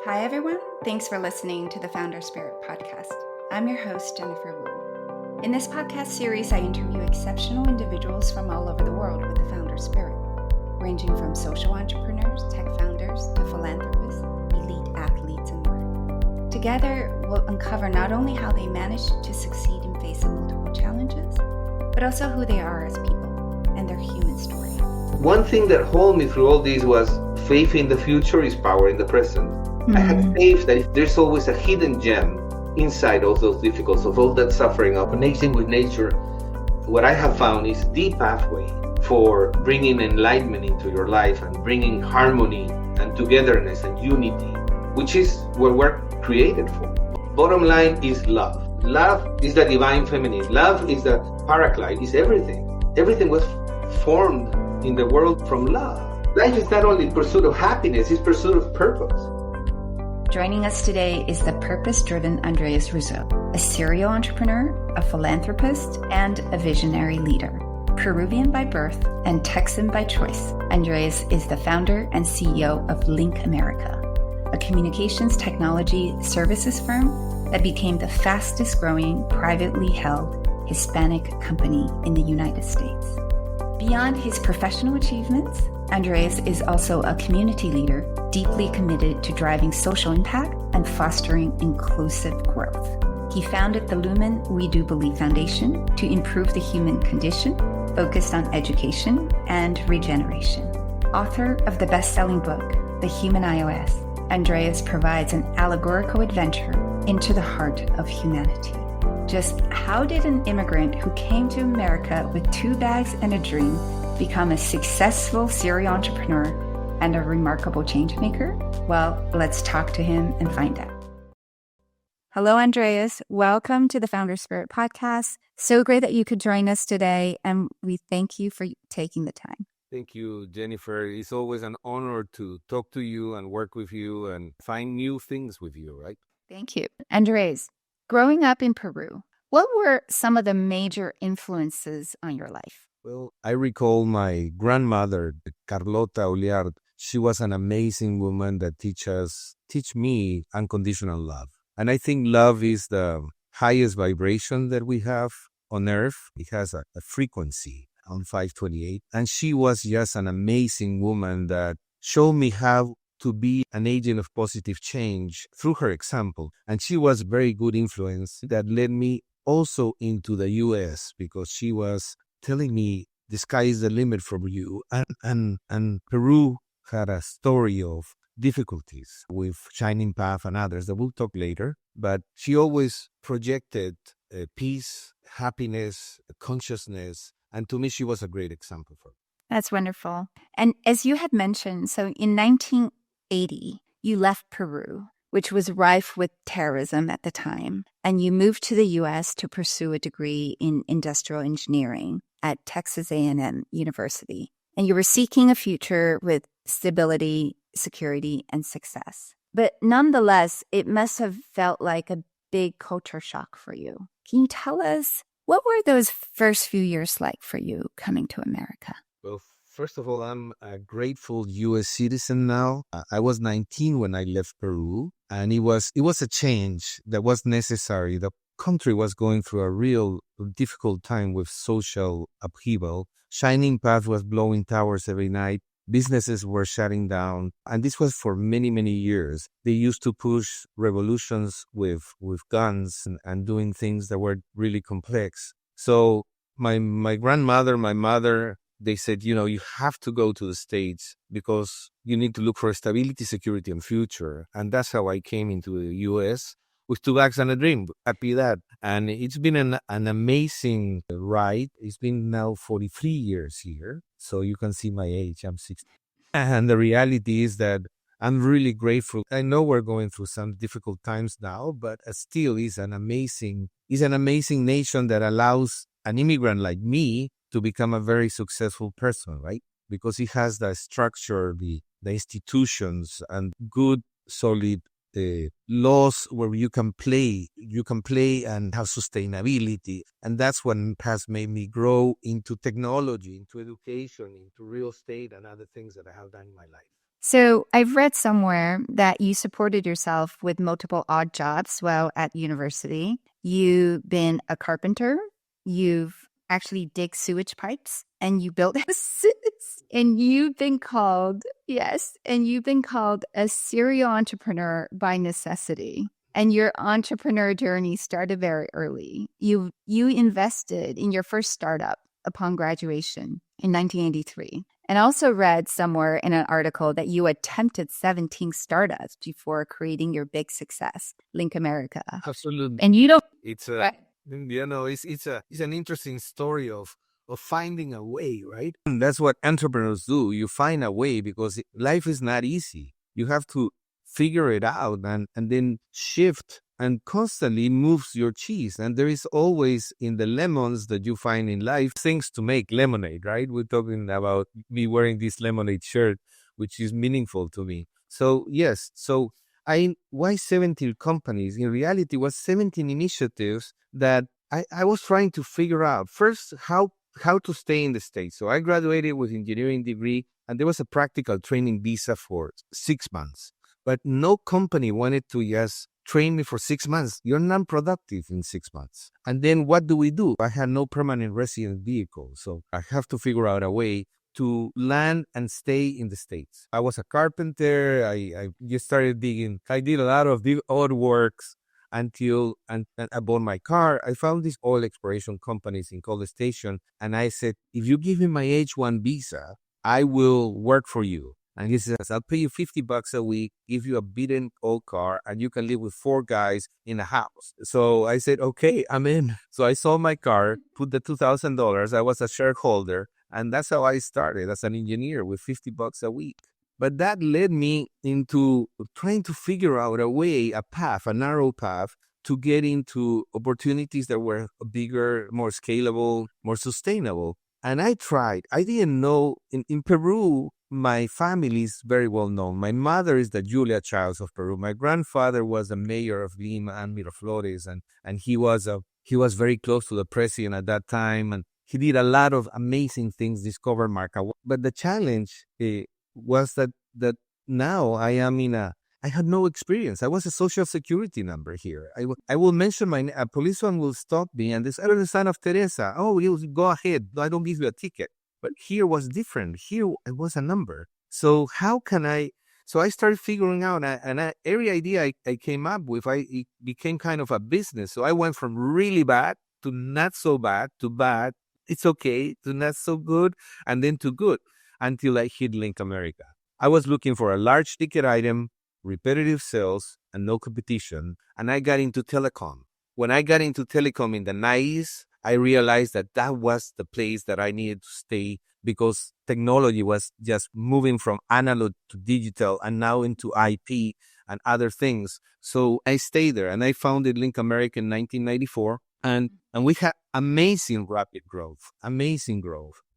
Hi, everyone. Thanks for listening to the Founder Spirit podcast. I'm your host, Jennifer Wu. In this podcast series, I interview exceptional individuals from all over the world with the Founder Spirit, ranging from social entrepreneurs, tech founders, to philanthropists, elite athletes, and more. Together, we'll uncover not only how they managed to succeed in facing multiple challenges, but also who they are as people and their human story. One thing that held me through all this was faith in the future is power in the present. I had faith that there's always a hidden gem inside of those difficulties, of all that suffering, of connecting with nature. What I have found is the pathway for bringing enlightenment into your life and bringing harmony and togetherness and unity, which is what we're created for. Bottom line is love. Love is the divine feminine. Love is the paraclete, is everything. Everything was formed in the world from love. Life is not only pursuit of happiness, it's pursuit of purpose. Joining us today is the purpose-driven Andres Ruzo, a serial entrepreneur, a philanthropist, and a visionary leader. Peruvian by birth and Texan by choice, Andres is the founder and CEO of LinkAmerica, a communications technology services firm that became the fastest-growing privately held Hispanic company in the United States. Beyond his professional achievements, Andres is also a community leader deeply committed to driving social impact and fostering inclusive growth. He founded the Lumen We Do Believe Foundation to improve the human condition, focused on education and regeneration. Author of the best-selling book, The Human iOS, Andres provides an allegorical adventure into the heart of humanity. Just how did an immigrant who came to America with 2 bags and a dream become a successful serial entrepreneur and a remarkable changemaker? Well, let's talk to him and find out. Hello, Andreas. Welcome to the Founder Spirit podcast. So great that you could join us today, and we thank you for taking the time. Thank you, Jennifer. It's always an honor to talk to you and work with you and find new things with you, right? Thank you. Andres, growing up in Peru, what were some of the major influences on your life? Well, I recall my grandmother, Carlota Oliard. She was an amazing woman that teach me unconditional love. And I think love is the highest vibration that we have on earth. It has a frequency on 528. And she was just an amazing woman that showed me how to be an agent of positive change through her example. And she was very good influence that led me also into the US, because she was telling me the sky is the limit for you. And Peru had a story of difficulties with Shining Path and others that we'll talk later. But she always projected peace, happiness, consciousness. And to me, she was a great example for me. That's wonderful. And as you had mentioned, so in 1980, you left Peru, which was rife with terrorism at the time, and you moved to the U.S. to pursue a degree in industrial engineering at Texas A&M University. And you were seeking a future with stability, security, and success. But nonetheless, it must have felt like a big culture shock for you. Can you tell us, what were those first few years like for you coming to America? Well, first of all, I'm a grateful U.S. citizen now. I was 19 when I left Peru, and it was a change that was necessary. The country was going through a real difficult time with social upheaval. Shining Path was blowing towers every night. Businesses were shutting down. And this was for many, many years. They used to push revolutions with guns and doing things that were really complex. So my grandmother, my mother, they said, you have to go to the States because you need to look for stability, security, and future. And that's how I came into the U.S. with 2 bags and a dream. Happy that. And it's been an amazing ride. It's been now 43 years here. So you can see my age. I'm 60. And the reality is that I'm really grateful. I know we're going through some difficult times now, but still is an amazing nation that allows an immigrant like me to become a very successful person, right? Because it has the structure, the institutions, and good, solid laws where you can play and have sustainability. And that's what has made me grow into technology, into education, into real estate, and other things that I have done in my life. So I've read somewhere that you supported yourself with multiple odd jobs while at university. You've been a carpenter. You've actually dig sewage pipes and you built houses. And you've been called, yes, and you've been called a serial entrepreneur by necessity. And your entrepreneur journey started very early. You invested in your first startup upon graduation in 1983. And I also read somewhere in an article that you attempted 17 startups before creating your big success, LinkAmerica. Absolutely. And you don't. It's a, it's an interesting story of finding a way, right? And that's what entrepreneurs do. You find a way because life is not easy. You have to figure it out and then shift and constantly moves your cheese. And there is always in the lemons that you find in life things to make lemonade, right? We're talking about me wearing this lemonade shirt, which is meaningful to me. So yes, why 17 companies? In reality, was 17 initiatives that I was trying to figure out first how to stay in the States. So I graduated with engineering degree and there was a practical training visa for 6 months. But no company wanted to just train me for 6 months. You're non-productive in 6 months. And then what do? I had no permanent resident vehicle. So I have to figure out a way to land and stay in the States. I was a carpenter. I just started digging. I did a lot of odd works until and I bought my car. I found these oil exploration companies in College Station. And I said, if you give me my H-1 visa, I will work for you. And he says, I'll pay you $50 a week, give you a beaten old car, and you can live with 4 guys in a house. So I said, okay, I'm in. So I sold my car, put the $2,000. I was a shareholder. And that's how I started as an engineer with $50 a week. But that led me into trying to figure out a way, a path, a narrow path to get into opportunities that were bigger, more scalable, more sustainable. And I tried. I didn't know. In Peru, my family is very well known. My mother is the Julia Childs of Peru. My grandfather was the mayor of Lima and Miraflores, and he was very close to the president at that time. And he did a lot of amazing things, discovered Marca. But the challenge was that now I had no experience. I was a social security number here. I will mention a policeman will stop me and this, I am the son of Teresa. Oh, you go ahead. I don't give you a ticket. But here was different. Here it was a number. So how can so I started figuring out, and every idea I came up with, it became kind of a business. So I went from really bad to not so bad to bad. It's okay to not so good and then to good until I hit LinkAmerica. I was looking for a large ticket item, repetitive sales, and no competition, and I got into telecom. When I got into telecom in the 90s, I realized that was the place that I needed to stay because technology was just moving from analog to digital and now into IP and other things. So I stayed there and I founded LinkAmerica in 1994 and we had amazing rapid growth. I mean,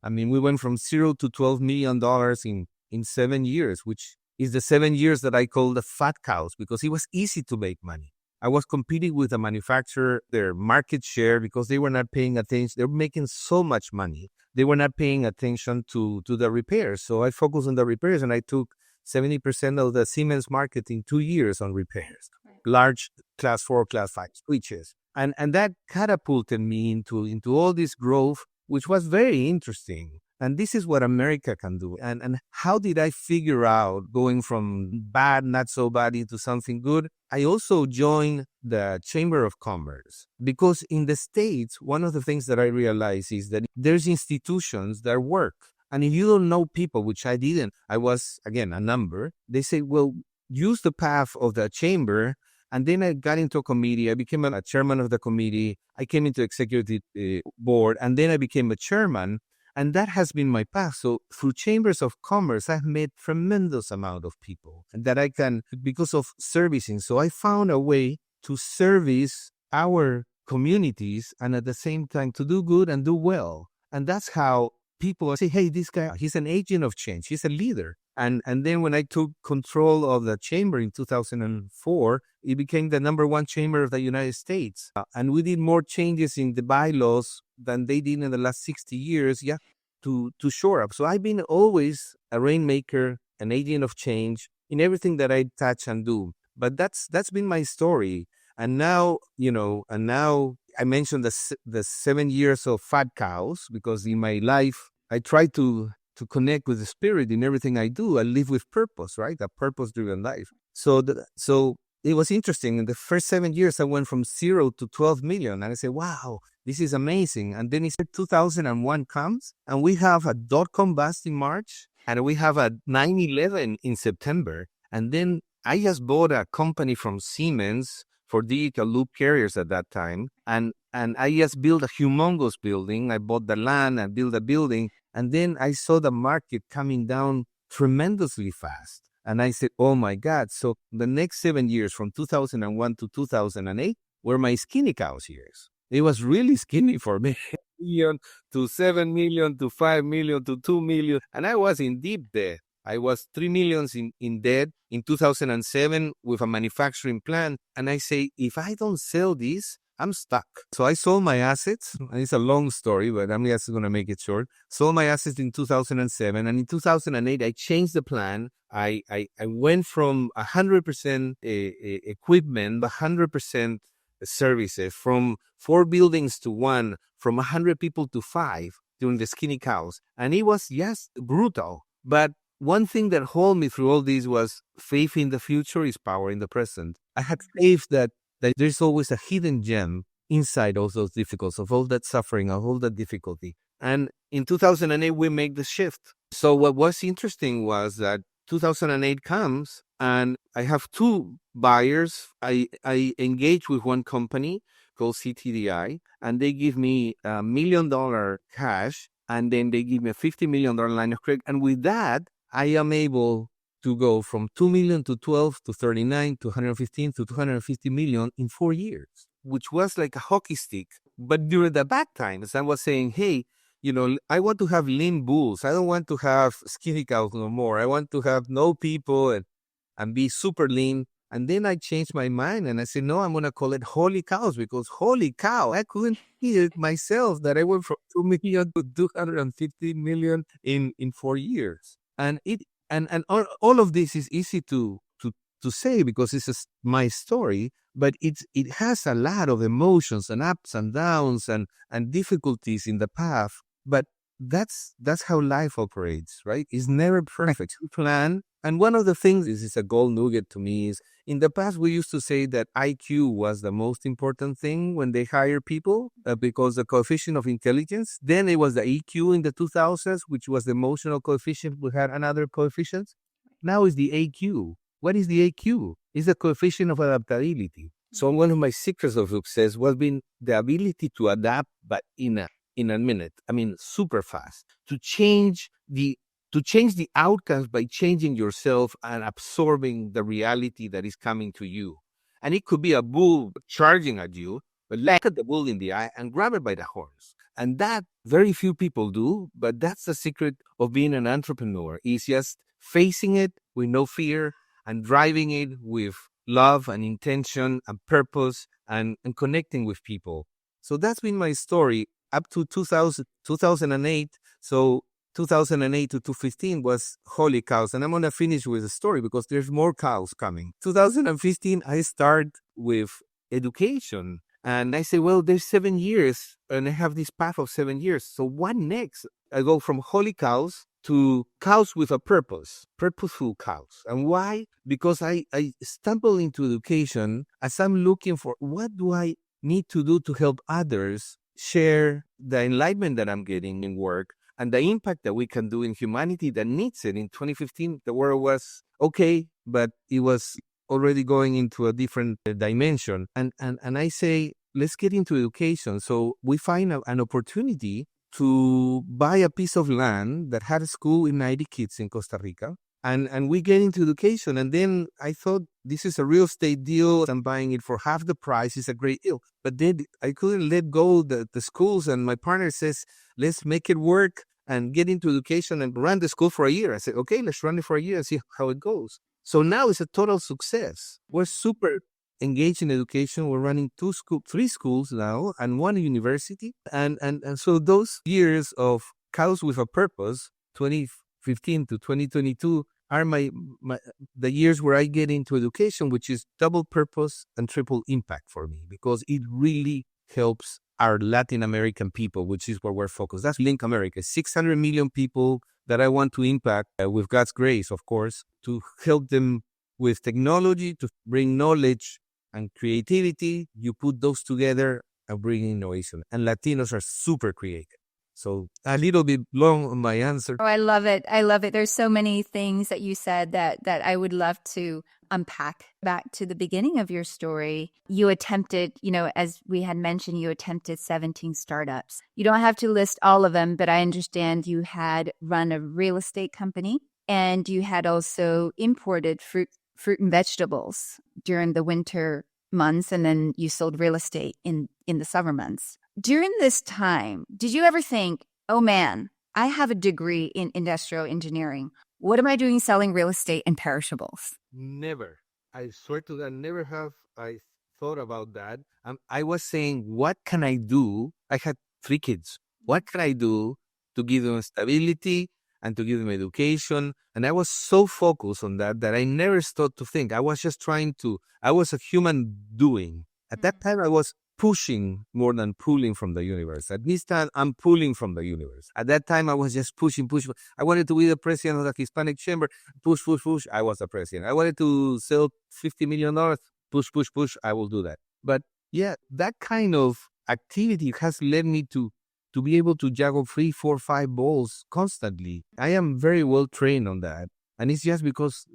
we went from $0 to $12 million in 7 years, which is the 7 years that I call the fat cows because it was easy to make money. I was competing with a manufacturer, their market share, because they were not paying attention. They were making so much money. They were not paying attention to the repairs. So I focused on the repairs and I took 70% of the Siemens market in 2 years on repairs, large class 4, class 5 switches. And that catapulted me into all this growth, which was very interesting. And this is what America can do. And how did I figure out going from bad, not so bad into something good? I also joined the Chamber of Commerce because in the States, one of the things that I realized is that there's institutions that work. And if you don't know people, which I didn't, I was, again, a number, they say, well, use the path of the chamber. And then I got into a committee. I became a chairman of the committee. I came into executive board, and then I became a chairman. And that has been my path. So through chambers of commerce, I've met tremendous amount of people that I can, because of servicing. So I found a way to service our communities and at the same time to do good and do well. And that's how people say, hey, this guy, he's an agent of change. He's a leader. And then when I took control of the chamber in 2004, it became the #1 chamber of the United States. And we did more changes in the bylaws than they did in the last 60 years, to shore up. So I've been always a rainmaker an agent of change in everything that I touch and do. But that's been my story. And now, I mentioned the 7 years of fat cows, because in my life, I try to connect with the spirit in everything I do. I live with purpose, right? A purpose-driven life. So it was interesting. In the first 7 years, I went from 0 to 12 million. And I said, wow, this is amazing. And then 2001 comes, and we have a dot-com bust in March, and we have a 9/11 in September. And then I just bought a company from Siemens for digital loop carriers at that time. And I just built a humongous building. I bought the land and built a building. And then I saw the market coming down tremendously fast. And I said, oh my God. So the next 7 years, from 2001 to 2008, were my skinny cows years. It was really skinny for me. Million to 7 million to 5 million to 2 million. And I was in deep debt. I was 3 million in debt in 2007 with a manufacturing plant. And I say, if I don't sell this, I'm stuck. So I sold my assets. And it's a long story, but I'm just going to make it short. Sold my assets in 2007. And in 2008, I changed the plan. I went from 100% equipment, 100% services, from 4 buildings to 1, from 100 people to 5 during the skinny cows. And it was just brutal. But one thing that held me through all this was faith in the future is power in the present. I had faith that there's always a hidden gem inside all those difficulties, of all that suffering, of all that difficulty. And in 2008, we make the shift. So what was interesting was that 2008 comes, and I have 2 buyers. I engage with one company called CTDI, and they give me $1 million cash, and then they give me a $50 million line of credit. And with that, I am able to go from 2 million to 12 to 39 to 115 to 250 million in 4 years, which was like a hockey stick. But during the bad times, I was saying, hey, I want to have lean bulls. I don't want to have skinny cows no more. I want to have no people and be super lean. And then I changed my mind and I said, no, I'm going to call it holy cows, because holy cow, I couldn't hear it myself that I went from 2 million to 250 million in 4 years. And all of this is easy to say because it's my story, but it has a lot of emotions and ups and downs and difficulties in the path. But that's how life operates, right? It's never perfect. Plan. And one of the things is a gold nugget to me is, in the past, we used to say that IQ was the most important thing when they hire people because the coefficient of intelligence. Then it was the EQ in the 2000s, which was the emotional coefficient. We had another coefficient. Now it's the AQ. What is the AQ? It's the coefficient of adaptability. So one of my secrets of success was being the ability to adapt, but in a minute. I mean, super fast. To change the outcomes by changing yourself and absorbing the reality that is coming to you. And it could be a bull charging at you, but look at the bull in the eye and grab it by the horns. And that very few people do, but that's the secret of being an entrepreneur, is just facing it with no fear and driving it with love and intention and purpose and connecting with people. So that's been my story up to 2008. So 2008 to 2015 was holy cows. And I'm going to finish with a story because there's more cows coming. 2015, I start with education. And I say, well, there's 7 years and I have this path of 7 years. So what next? I go from holy cows to cows with a purpose, purposeful cows. And why? Because I stumble into education as I'm looking for what do I need to do to help others share the enlightenment that I'm getting in work and the impact that we can do in humanity that needs it. In 2015, the world was okay, but it was already going into a different dimension. And I say, let's get into education. So we find an opportunity to buy a piece of land that had a school with 90 kids in Costa Rica. And we get into education. And then I thought, this is a real estate deal. I'm buying it for half the price. It's a great deal. But then I couldn't let go the schools. And my partner says, let's make it work and get into education and run the school for a year. I said, okay, let's run it for a year and see how it goes. So now it's a total success. We're super engaged in education. We're running 3 schools now and 1 university. And so those years of cows with a purpose, 2015 to 2022, are the years where I get into education, which is double purpose and triple impact for me, because it really helps our Latin American people, which is where we're focused. That's LinkAmerica, 600 million people that I want to impact with God's grace, of course, to help them with technology, to bring knowledge and creativity. You put those together and bring innovation. And Latinos are super creative. So a little bit long on my answer. Oh, I love it. I love it. There's so many things that you said that I would love to unpack. Back to the beginning of your story, you attempted, as we had mentioned, you attempted 17 startups. You don't have to list all of them, but I understand you had run a real estate company and you had also imported fruit and vegetables during the winter months, and then you sold real estate in the summer months. During this time, did you ever think, oh man, I have a degree in industrial engineering. What am I doing selling real estate and perishables? Never. I swear to God, never have I thought about that. I was saying, what can I do? I had 3 kids. What can I do to give them stability and to give them education? And I was so focused on that I never stopped to think. I was just I was a human doing. At that time, I was pushing more than pulling from the universe. At this time, I'm pulling from the universe. At that time, I was just pushing. I wanted to be the president of the Hispanic Chamber. Push. I was the president. I wanted to sell $50 million. Push. I will do that. But yeah, that kind of activity has led me to be able to juggle 3, 4, 5 balls constantly. I am very well trained on that. And it's just because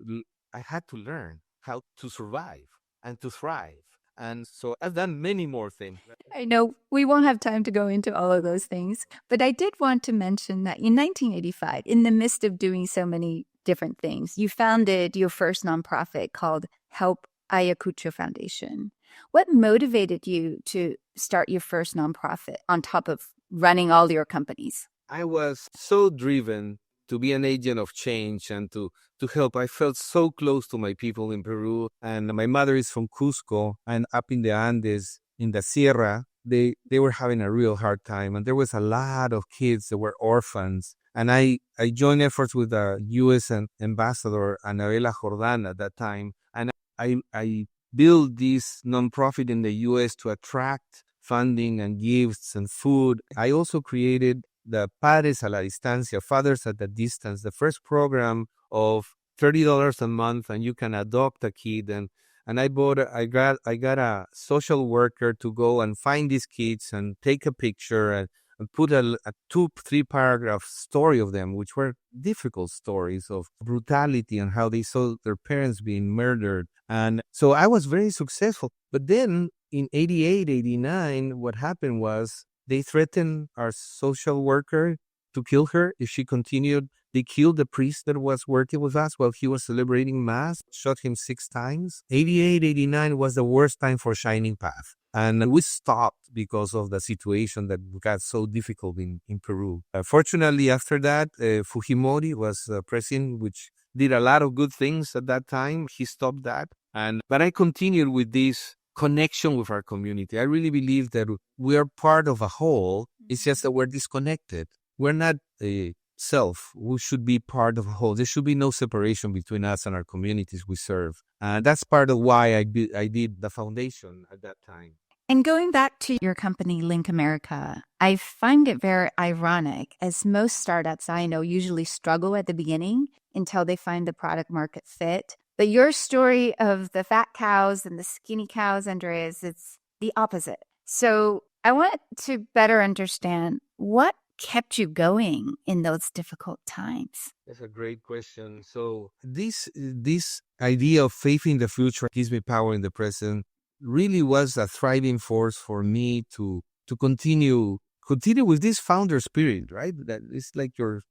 I had to learn how to survive and to thrive. And so I've done many more things. I know we won't have time to go into all of those things, but I did want to mention that in 1985, in the midst of doing so many different things, you founded your first nonprofit called Help Ayacucho Foundation. What motivated you to start your first nonprofit on top of running all your companies? I was so driven to be an agent of change and to help. I felt so close to my people in Peru. And my mother is from Cusco, and up in the Andes, in the Sierra, they were having a real hard time. And there was a lot of kids that were orphans. And I joined efforts with the U.S. ambassador, Anabela Jordan, at that time. And I built this nonprofit in the U.S. to attract funding and gifts and food. I also created the Padres a la Distancia, Fathers at a Distance, the first program of $30 a month, and you can adopt a kid. And I got a social worker to go and find these kids and take a picture and put a 2-3 paragraph story of them, which were difficult stories of brutality and how they saw their parents being murdered. And so I was very successful. But then in 88, 89, what happened was they threatened our social worker to kill her if she continued. They killed the priest that was working with us while he was celebrating Mass, shot him 6 times. 88, 89 was the worst time for Shining Path. And we stopped because of the situation that got so difficult in Peru. Fortunately, after that, Fujimori was president, which did a lot of good things at that time. He stopped that. But I continued with this connection with our community. I really believe that we are part of a whole. It's just that we're disconnected. We're not a self. We should be part of a whole. There should be no separation between us and our communities we serve. And that's part of why I did the foundation at that time. And going back to your company, LinkAmerica, I find it very ironic, as most startups I know usually struggle at the beginning until they find the product market fit. But your story of the fat cows and the skinny cows, Andreas, it's the opposite. So I want to better understand what kept you going in those difficult times. That's a great question. So this idea of faith in the future gives me power in the present really was a thriving force for me to continue with this founder spirit, right? That is like your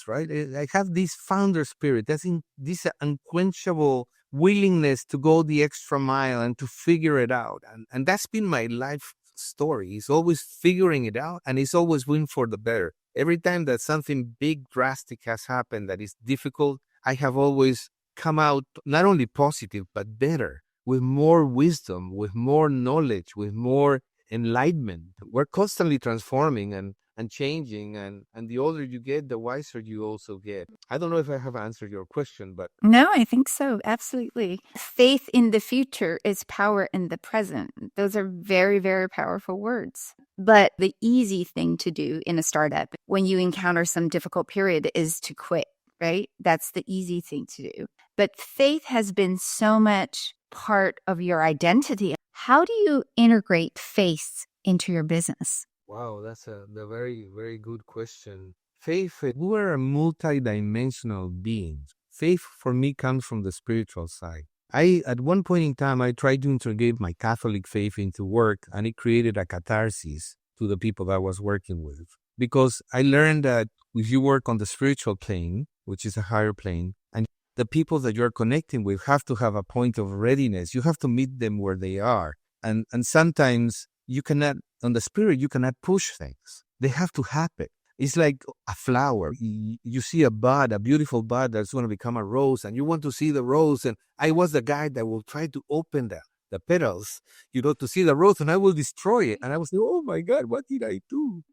right. I have this founder spirit. That's in this unquenchable willingness to go the extra mile and to figure it out. And that's been my life story. It's always figuring it out, and it's always been for the better. Every time that something big, drastic has happened that is difficult, I have always come out not only positive, but better, with more wisdom, with more knowledge, with more enlightenment. We're constantly transforming, and and changing. And the older you get, the wiser you also get. I don't know if I have answered your question, but No, I think so. Absolutely. Faith in the future is power in the present. Those are very, very powerful words. But the easy thing to do in a startup when you encounter some difficult period is to quit, right? That's the easy thing to do. But faith has been so much part of your identity. How do you integrate faith into your business? wow, that's a very, very good question. Faith, we are a multi-dimensional being. Faith for me comes from the spiritual side. At one point in time, I tried to integrate my Catholic faith into work, and it created a catharsis to the people that I was working with. Because I learned that if you work on the spiritual plane, which is a higher plane, and the people that you're connecting with have to have a point of readiness, you have to meet them where they are. And sometimes you cannot, on the spirit, you cannot push things. They have to happen. It's like a flower. You see a bud, a beautiful bud that's going to become a rose, and you want to see the rose. And I was the guy that will try to open the petals, to see the rose, and I will destroy it. And I was like, oh my God, what did I do?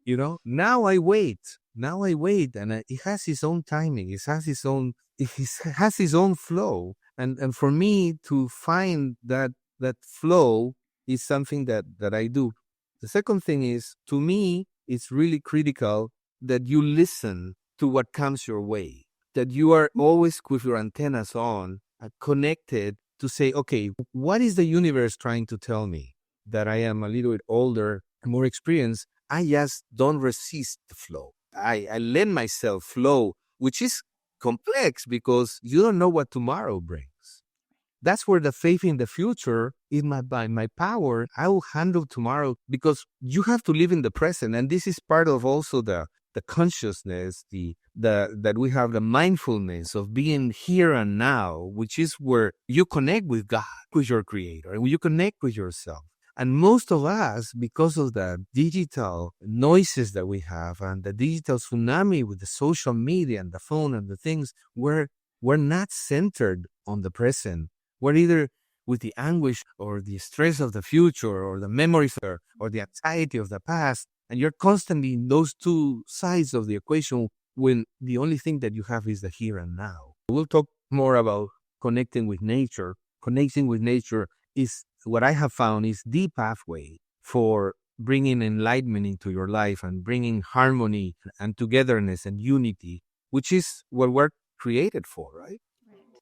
Now I wait. And it has its own timing. It has its own flow. And for me to find that flow is something that I do. The second thing is, to me, it's really critical that you listen to what comes your way, that you are always with your antennas on, connected to say, okay, what is the universe trying to tell me? That I am a little bit older, more experienced. I just don't resist the flow. I let myself flow, which is complex because you don't know what tomorrow brings. That's where the faith in the future is by my power. I will handle tomorrow because you have to live in the present. And this is part of also the consciousness, that we have the mindfulness of being here and now, which is where you connect with God, with your creator, and you connect with yourself. And most of us, because of the digital noises that we have and the digital tsunami with the social media and the phone and the things, we're not centered on the present. We're either with the anguish or the stress of the future or the memories or the anxiety of the past. And you're constantly in those two sides of the equation when the only thing that you have is the here and now. We'll talk more about connecting with nature. Connecting with nature is what I have found is the pathway for bringing enlightenment into your life and bringing harmony and togetherness and unity, which is what we're created for, right?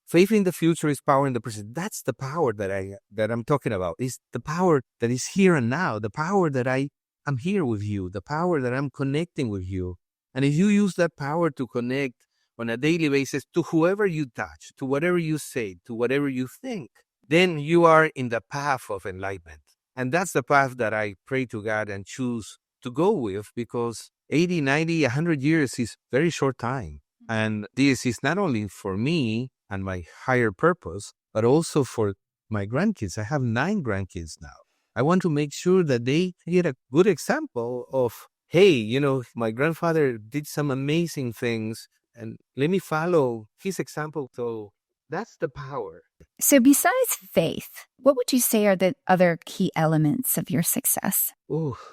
Faith in the future is power in the present. That's the power that I'm talking about. Is the power that is here and now, the power that I'm here with you, the power that I'm connecting with you. And if you use that power to connect on a daily basis to whoever you touch, to whatever you say, to whatever you think, then you are in the path of enlightenment. And that's the path that I pray to God and choose to go with, because 80, 90, 100 years is very short time. And this is not only for me and my higher purpose, but also for my grandkids. I have 9 grandkids now. I want to make sure that they get a good example of, hey, my grandfather did some amazing things, and let me follow his example. So that's the power. So besides faith, what would you say are the other key elements of your success?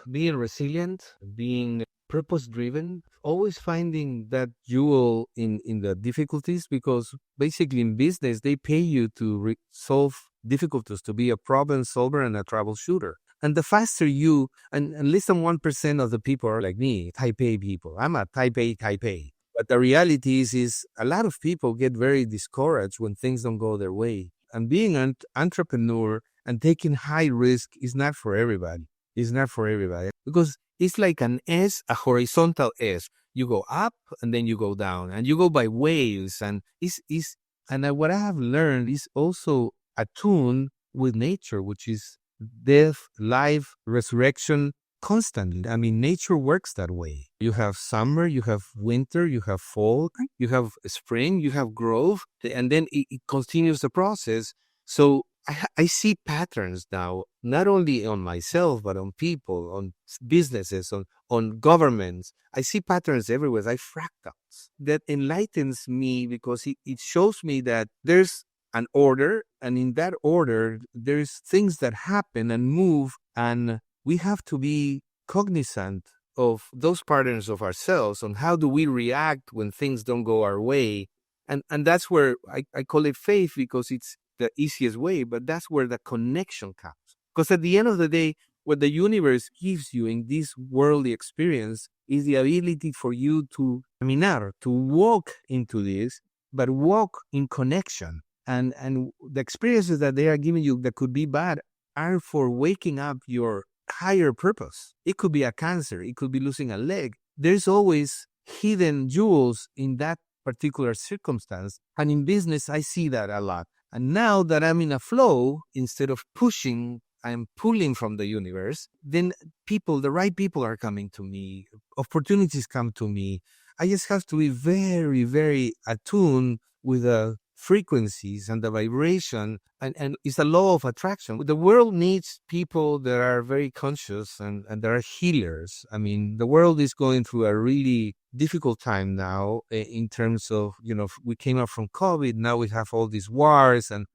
Being resilient, being purpose-driven, always finding that jewel in the difficulties, because basically in business, they pay you to solve difficulties, to be a problem solver and a troubleshooter. And the faster you, and less than 1% of the people are like me, type A people. I'm a type A. But the reality is a lot of people get very discouraged when things don't go their way. And being an entrepreneur and taking high risk is not for everybody. It's not for everybody. Because it's like an S, a horizontal S. You go up and then you go down, and you go by waves. And what I have learned is also attuned with nature, which is death, life, resurrection, constantly. I mean, nature works that way. You have summer, you have winter, you have fall, you have spring, you have growth, and then it continues the process. So I see patterns now, not only on myself, but on people, on businesses, on governments. I see patterns everywhere, like fractals. That enlightens me because it shows me that there's an order, and in that order, there's things that happen and move, and we have to be cognizant of those patterns of ourselves, on how do we react when things don't go our way. And that's where I call it faith, because it's the easiest way, but that's where the connection comes. Because at the end of the day, what the universe gives you in this worldly experience is the ability for you to caminar, to walk into this, but walk in connection. And the experiences that they are giving you that could be bad are for waking up your higher purpose. It could be a cancer. It could be losing a leg. There's always hidden jewels in that particular circumstance. And in business, I see that a lot. And now that I'm in a flow, instead of pushing, I'm pulling from the universe, then the right people are coming to me. Opportunities come to me. I just have to be very, very attuned with the frequencies and the vibration. And it's a law of attraction. The world needs people that are very conscious and that are healers. I mean, the world is going through a really difficult time now in terms of, we came up from COVID. Now we have all these wars and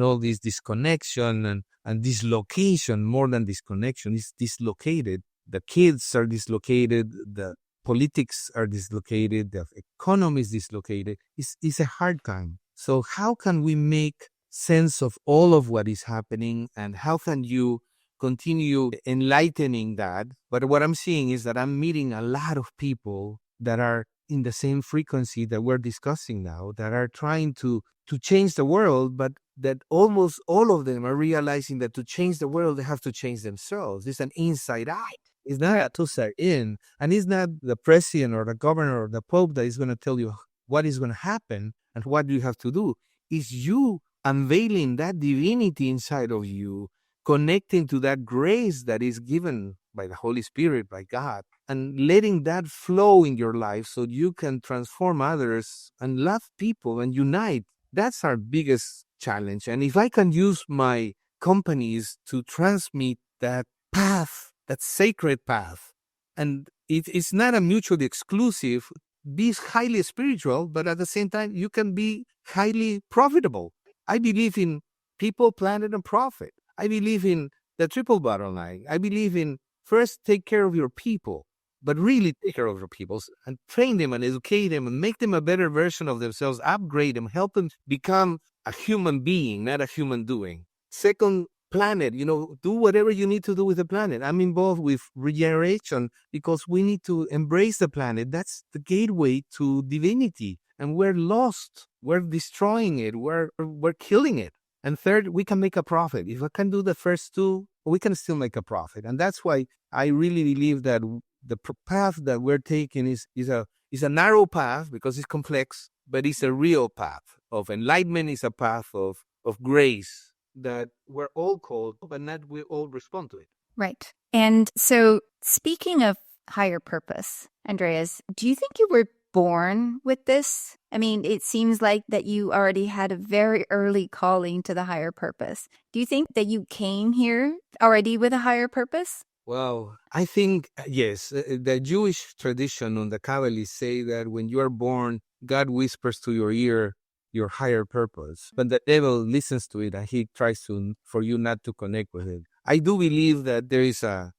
all this disconnection and dislocation. More than disconnection, is dislocated. The kids are dislocated. The politics are dislocated. The economy is dislocated. It's a hard time. So how can we make sense of all of what is happening, and how can you continue enlightening that? But what I'm seeing is that I'm meeting a lot of people that are in the same frequency that we're discussing now, that are trying to change the world, but that almost all of them are realizing that to change the world, they have to change themselves. It's an inside out. It's not a two-side in. And it's not the president or the governor or the pope that is going to tell you what is going to happen and what you have to do. It's you unveiling that divinity inside of you, connecting to that grace that is given by the Holy Spirit, by God, and letting that flow in your life so you can transform others and love people and unite. That's our biggest challenge. And if I can use my companies to transmit that path, that sacred path, and it's not a mutually exclusive, be highly spiritual, but at the same time, you can be highly profitable. I believe in people, planet, and profit. I believe in the triple bottom line. I believe in first take care of your people, but really take care of your people and train them and educate them and make them a better version of themselves, upgrade them, help them become a human being, not a human doing. Second, planet, do whatever you need to do with the planet. I'm involved with regeneration because we need to embrace the planet. That's the gateway to divinity. And we're lost. We're destroying it. We're killing it. And third, we can make a profit. If I can do the first two, we can still make a profit. And that's why I really believe that the path that we're taking is a narrow path because it's complex, but it's a real path of enlightenment. It's a path of grace that we're all called, but not we all respond to it. Right. And so speaking of higher purpose, Andreas, do you think you were born with this? I mean, it seems like that you already had a very early calling to the higher purpose. Do you think that you came here already with a higher purpose? Well, I think, yes, the Jewish tradition on the Kabbalists say that when you are born, God whispers to your ear your higher purpose, but the devil listens to it and he tries for you not to connect with it. I do believe that there is a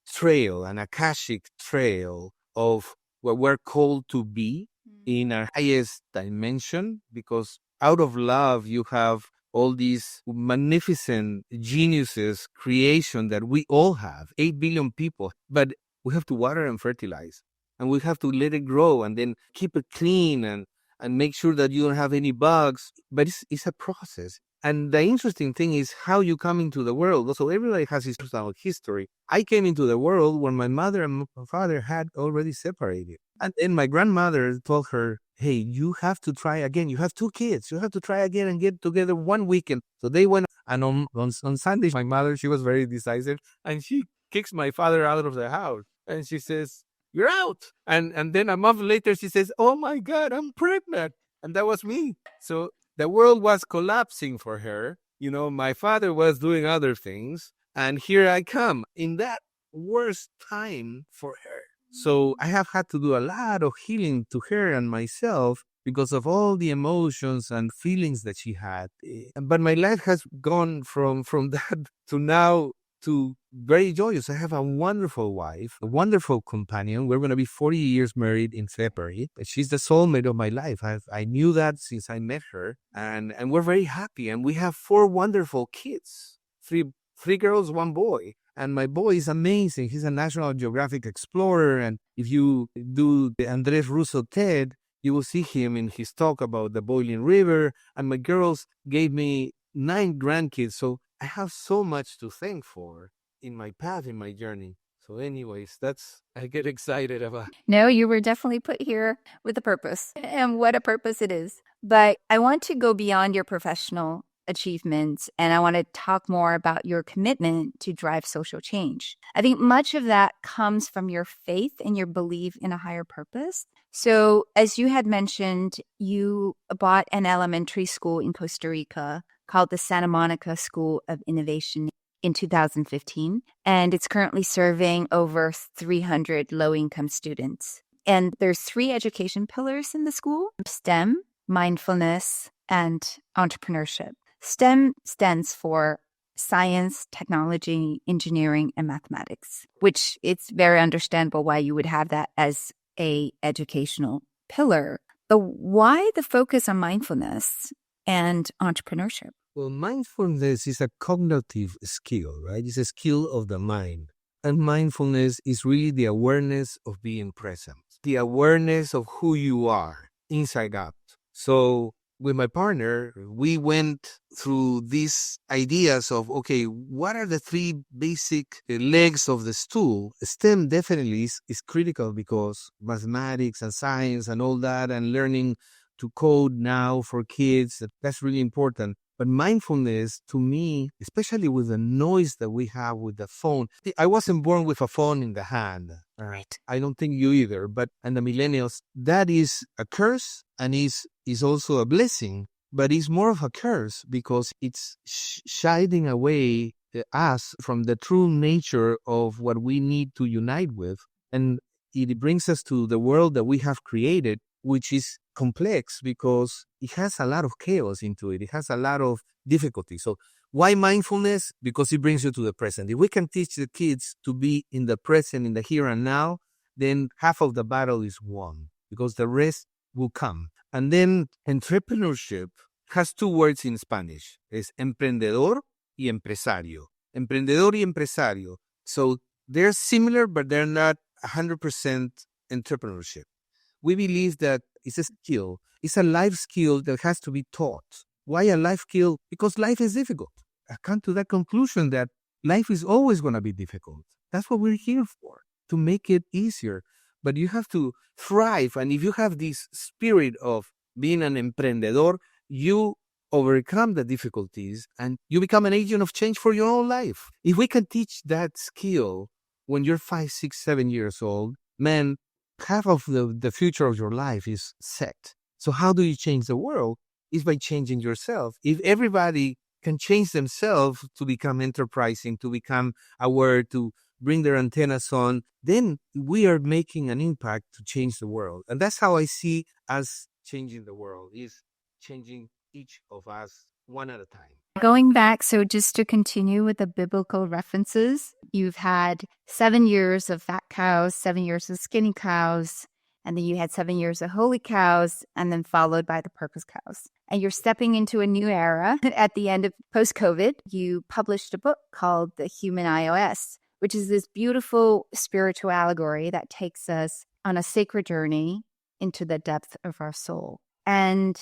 trail, an Akashic trail of what we're called to be in our highest dimension, because out of love, you have all these magnificent geniuses, creation that we all have, 8 billion people, but we have to water and fertilize, and we have to let it grow and then keep it clean and make sure that you don't have any bugs. But it's a process. And the interesting thing is how you come into the world. So everybody has his personal history. I came into the world when my mother and my father had already separated. And then my grandmother told her, hey, you have to try again. You have 2 kids. You have to try again and get together one weekend. So they went, and on Sunday, my mother, she was very decisive, and she kicks my father out of the house. And she says, you're out. And then a month later, she says, oh my God, I'm pregnant. And that was me. So the world was collapsing for her. My father was doing other things. And here I come in that worst time for her. So I have had to do a lot of healing to her and myself because of all the emotions and feelings that she had. But my life has gone from that to now to very joyous. I have a wonderful wife, a wonderful companion. We're going to be 40 years married in February. She's the soulmate of my life. I knew that since I met her, and we're very happy. And we have 4 wonderful kids, three girls, 1 boy. And my boy is amazing. He's a National Geographic explorer. And if you do the Andres Ruzo TED, you will see him in his talk about the boiling river. And my girls gave me 9 grandkids. So I have so much to thank for in my path, in my journey. So anyways, I get excited about. No, you were definitely put here with a purpose, and what a purpose it is. But I want to go beyond your professional achievements, and I want to talk more about your commitment to drive social change. I think much of that comes from your faith and your belief in a higher purpose. So as you had mentioned, you bought an elementary school in Costa Rica called the Santa Monica School of Innovation in 2015, and it's currently serving over 300 low-income students. And there's 3 education pillars in the school: STEM, mindfulness, and entrepreneurship. STEM stands for science, technology, engineering, and mathematics, which it's very understandable why you would have that as a educational pillar. But why the focus on mindfulness and entrepreneurship? Well, mindfulness is a cognitive skill, right? It's a skill of the mind. And mindfulness is really the awareness of being present, the awareness of who you are inside out. So with my partner, we went through these ideas of, okay, what are the 3 basic legs of the stool? STEM definitely is critical because mathematics and science and all that, and learning to code now for kids, that's really important. But mindfulness, to me, especially with the noise that we have with the phone, I wasn't born with a phone in the hand. Right. I don't think you either. And the millennials, that is a curse and is also a blessing. But it's more of a curse because it's shining away us from the true nature of what we need to unite with. And it brings us to the world that we have created, which is complex because it has a lot of chaos into it. It has a lot of difficulty. So why mindfulness? Because it brings you to the present. If we can teach the kids to be in the present, in the here and now, then half of the battle is won because the rest will come. And then entrepreneurship has 2 words in Spanish. Es emprendedor y empresario. Emprendedor y empresario. So they're similar, but they're not 100% entrepreneurship. We believe that it's a skill. It's a life skill that has to be taught. Why a life skill? Because life is difficult. I come to that conclusion that life is always going to be difficult. That's what we're here for, to make it easier. But you have to thrive. And if you have this spirit of being an emprendedor, you overcome the difficulties and you become an agent of change for your own life. If we can teach that skill when you're 5, 6, 7 years old, man, half of the future of your life is set. So how do you change the world? Is by changing yourself. If everybody can change themselves to become enterprising, to become aware, to bring their antennas on, then we are making an impact to change the world. And that's how I see us changing the world, is changing each of us one at a time. Going back, so just to continue with the biblical references, you've had 7 years of fat cows, 7 years of skinny cows, and then you had 7 years of holy cows, and then followed by the purpose cows. And you're stepping into a new era. At the end of post-COVID, you published a book called The Human iOS, which is this beautiful spiritual allegory that takes us on a sacred journey into the depth of our soul. And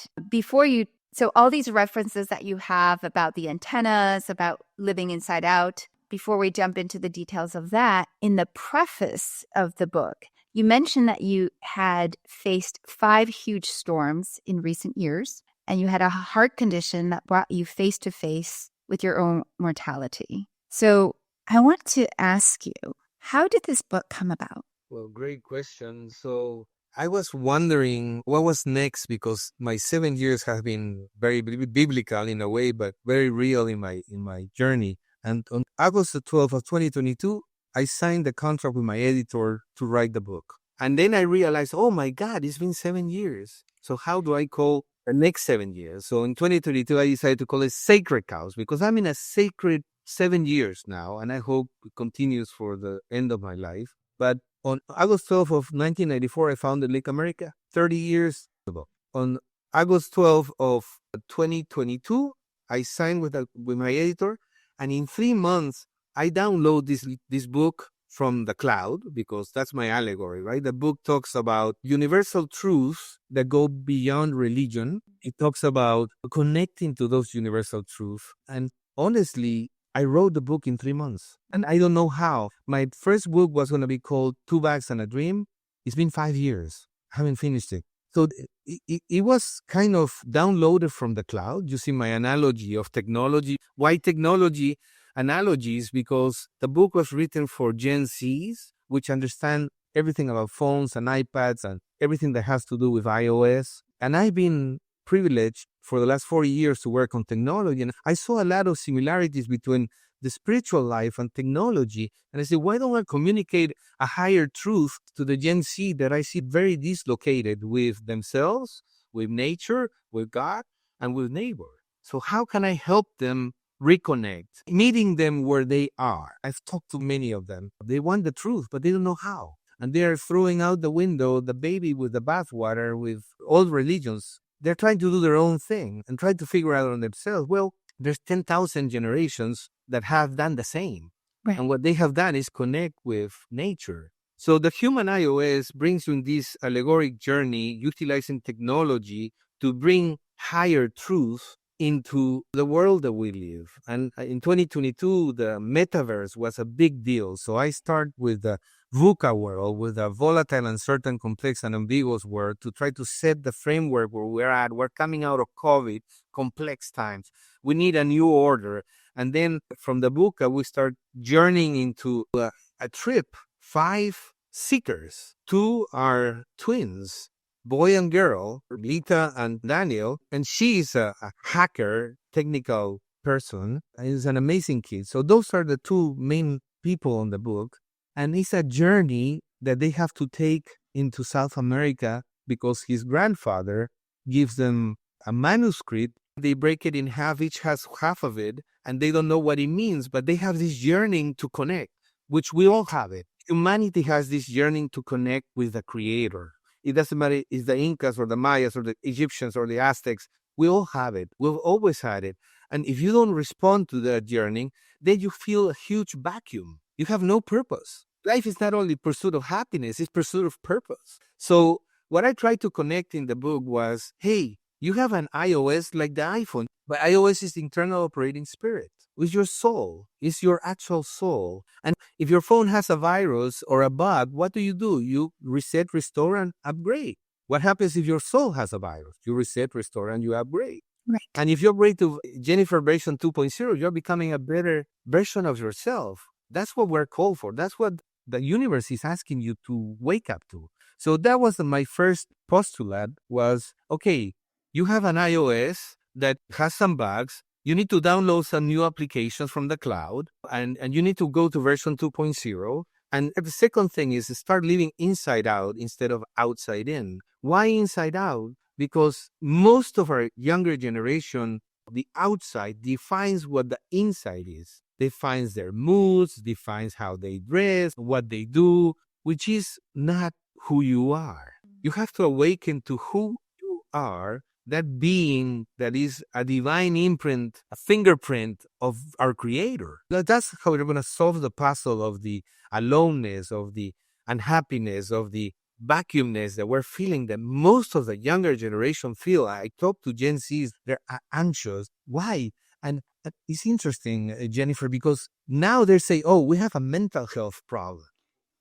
so all these references that you have about the antennas, about living inside out, before we jump into the details of that, in the preface of the book, you mentioned that you had faced 5 huge storms in recent years, and you had a heart condition that brought you face to face with your own mortality. So I want to ask you, how did this book come about? Well, great question. So I was wondering what was next because my 7 years have been very biblical in a way, but very real in my journey. And on August the 12th of 2022, I signed the contract with my editor to write the book. And then I realized, oh my God, it's been 7 years. So how do I call the next 7 years? So in 2022, I decided to call it Sacred Cows because I'm in a sacred 7 years now, and I hope it continues for the end of my life. But on August 12th of 1994, I founded LinkAmerica 30 years ago. On August 12th of 2022, I signed with my editor, and in 3 months, I download this book from the cloud, because that's my allegory, right? The book talks about universal truths that go beyond religion. It talks about connecting to those universal truths. And honestly, I wrote the book in 3 months, and I don't know how. My first book was going to be called Two Bags and a Dream. It's been 5 years. I haven't finished it. So it was kind of downloaded from the cloud. You see my analogy of technology. Why technology analogies? Because the book was written for Gen Zs, which understand everything about phones and iPads and everything that has to do with iOS. And I've been privileged for the last 40 years to work on technology. And I saw a lot of similarities between the spiritual life and technology. And I said, why don't I communicate a higher truth to the Gen Z that I see very dislocated with themselves, with nature, with God, and with neighbor? So how can I help them reconnect, meeting them where they are? I've talked to many of them. They want the truth, but they don't know how. And they are throwing out the window the baby with the bathwater with all religions. They're trying to do their own thing and try to figure out on themselves. Well, there's 10,000 generations that have done the same. Right. And what they have done is connect with nature. So the human iOS brings you in this allegoric journey, utilizing technology to bring higher truth into the world that we live. And in 2022, the metaverse was a big deal. So I start with the VUCA world, with a volatile, uncertain, complex, and ambiguous world, to try to set the framework where we're at. We're coming out of COVID, complex times. We need a new order. And then from the VUCA, we start journeying into a trip. 5 seekers. 2 are twins, boy and girl, Lita and Daniel. And she's a hacker, technical person. And he's an amazing kid. So those are the 2 main people on the book. And it's a journey that they have to take into South America, because his grandfather gives them a manuscript. They break it in half, each has half of it, and they don't know what it means, but they have this yearning to connect, which we all have it. Humanity has this yearning to connect with the Creator. It doesn't matter if it's the Incas or the Mayas or the Egyptians or the Aztecs. We all have it. We've always had it. And if you don't respond to that yearning, then you feel a huge vacuum. You have no purpose. Life is not only pursuit of happiness, it's pursuit of purpose. So what I tried to connect in the book was, hey, you have an iOS like the iPhone, but iOS is the internal operating spirit. It's your soul. It's your actual soul. And if your phone has a virus or a bug, what do? You reset, restore, and upgrade. What happens if your soul has a virus? You reset, restore, and you upgrade. Right. And if you upgrade to Jennifer version 2.0, you're becoming a better version of yourself. That's what we're called for. That's what the universe is asking you to wake up to. So that was my first postulate was, okay, you have an iOS that has some bugs. You need to download some new applications from the cloud, and you need to go to version 2.0. And the second thing is start living inside out instead of outside in. Why inside out? Because most of our younger generation, the outside defines what the inside is. Defines their moods, defines how they dress, what they do, which is not who you are. You have to awaken to who you are, that being that is a divine imprint, a fingerprint of our Creator. That's how we're going to solve the puzzle of the aloneness, of the unhappiness, of the vacuumness that we're feeling, that most of the younger generation feel. I talk to Gen Zs, they're anxious. Why? And it's interesting, Jennifer, because now they say, oh, we have a mental health problem.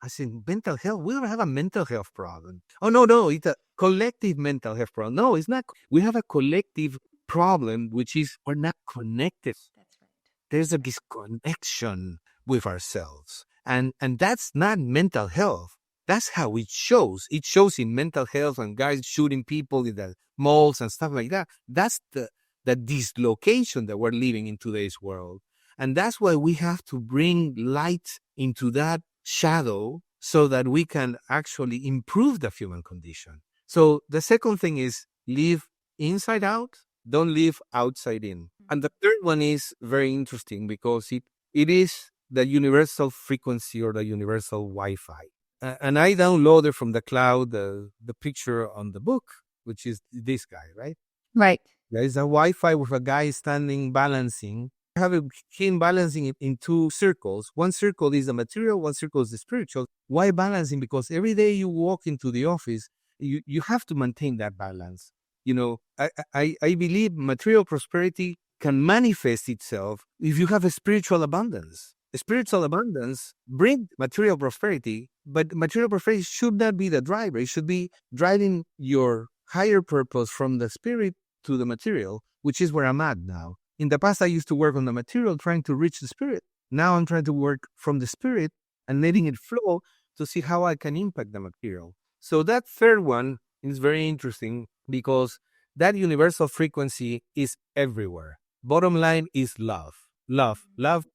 I said, mental health? We don't have a mental health problem. Oh, no, it's a collective mental health problem. No, it's not. We have a collective problem, which is we're not connected. That's right. There's a disconnection with ourselves. And that's not mental health. That's how it shows. It shows in mental health and guys shooting people in the malls and stuff like that. That's the dislocation that we're living in today's world. And that's why we have to bring light into that shadow so that we can actually improve the human condition. So the second thing is live inside out, don't live outside in. And the third one is very interesting because it it is the universal frequency or the universal Wi-Fi. And I downloaded from the cloud the picture on the book, which is this guy, right? Right. There is a Wi-Fi with a guy standing balancing. I have him balancing it in two circles. One circle is the material, one circle is the spiritual. Why balancing? Because every day you walk into the office, you have to maintain that balance. You know, I believe material prosperity can manifest itself if you have a spiritual abundance. A spiritual abundance brings material prosperity, but material prosperity should not be the driver. It should be driving your higher purpose from the spirit to the material, which is where I'm at now. In the past, I used to work on the material trying to reach the spirit. Now I'm trying to work from the spirit and letting it flow to see how I can impact the material. So that third one is very interesting because that universal frequency is everywhere. Bottom line is love. Love. Love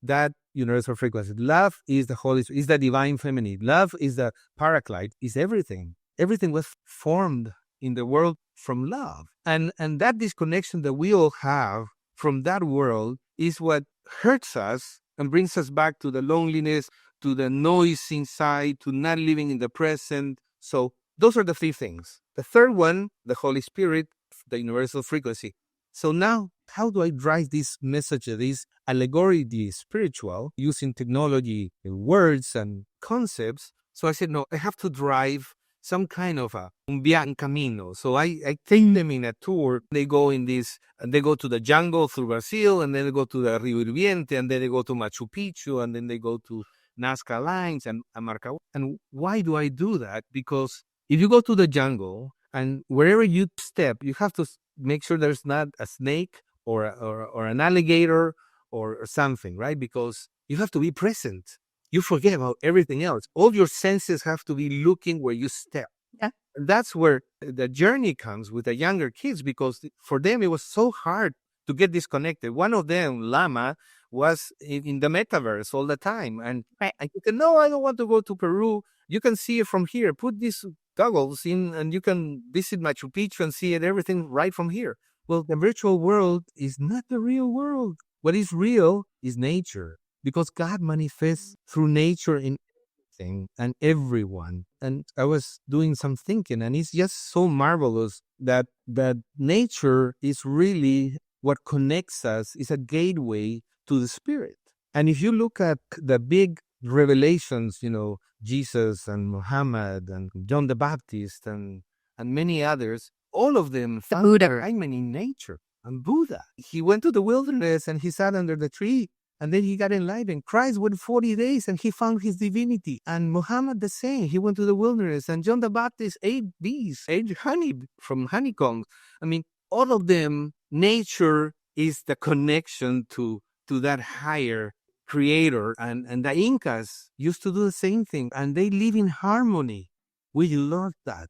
that universal frequency. Love is the Holy Spirit, is the divine feminine. Love is the paraclete, is everything. Everything was formed in the world from love. And that disconnection that we all have from that world is what hurts us and brings us back to the loneliness, to the noise inside, to not living in the present. So those are the three things. The third one, the Holy Spirit, the universal frequency. So now, how do I drive this message, this allegory, the spiritual, using technology, words and concepts? So I said, no, I have to drive some kind of un camino. So I take them in a tour. They go in this, and they go to the jungle through Brazil, and then they go to the Rio Hirviente, and then they go to Machu Picchu, and then they go to Nazca Lines and Marca. And why do I do that? Because if you go to the jungle, and wherever you step, you have to make sure there's not a snake or an alligator or something, right? Because you have to be present. You forget about everything else. All your senses have to be looking where you step. Yeah. That's where the journey comes with the younger kids, because for them it was so hard to get disconnected. One of them, Lama, was in the metaverse all the time. And I said, no, I don't want to go to Peru. You can see it from here. Put these goggles in and you can visit Machu Picchu and see it, everything right from here. Well, the virtual world is not the real world. What is real is nature, because God manifests through nature in everything and everyone. And I was doing some thinking, and it's just so marvelous that nature is really what connects us, is a gateway to the spirit. And if you look at the big revelations, Jesus and Muhammad and John the Baptist and many others, all of them found Buddha. alignment in nature. And Buddha, he went to the wilderness and he sat under the tree, and then he got enlightened. Christ went 40 days and he found his divinity. And Muhammad the same, he went to the wilderness. And John the Baptist ate bees, ate honey from honeycombs. I mean, all of them, nature is the connection to that higher creator. And the Incas used to do the same thing, and they live in harmony. We love that,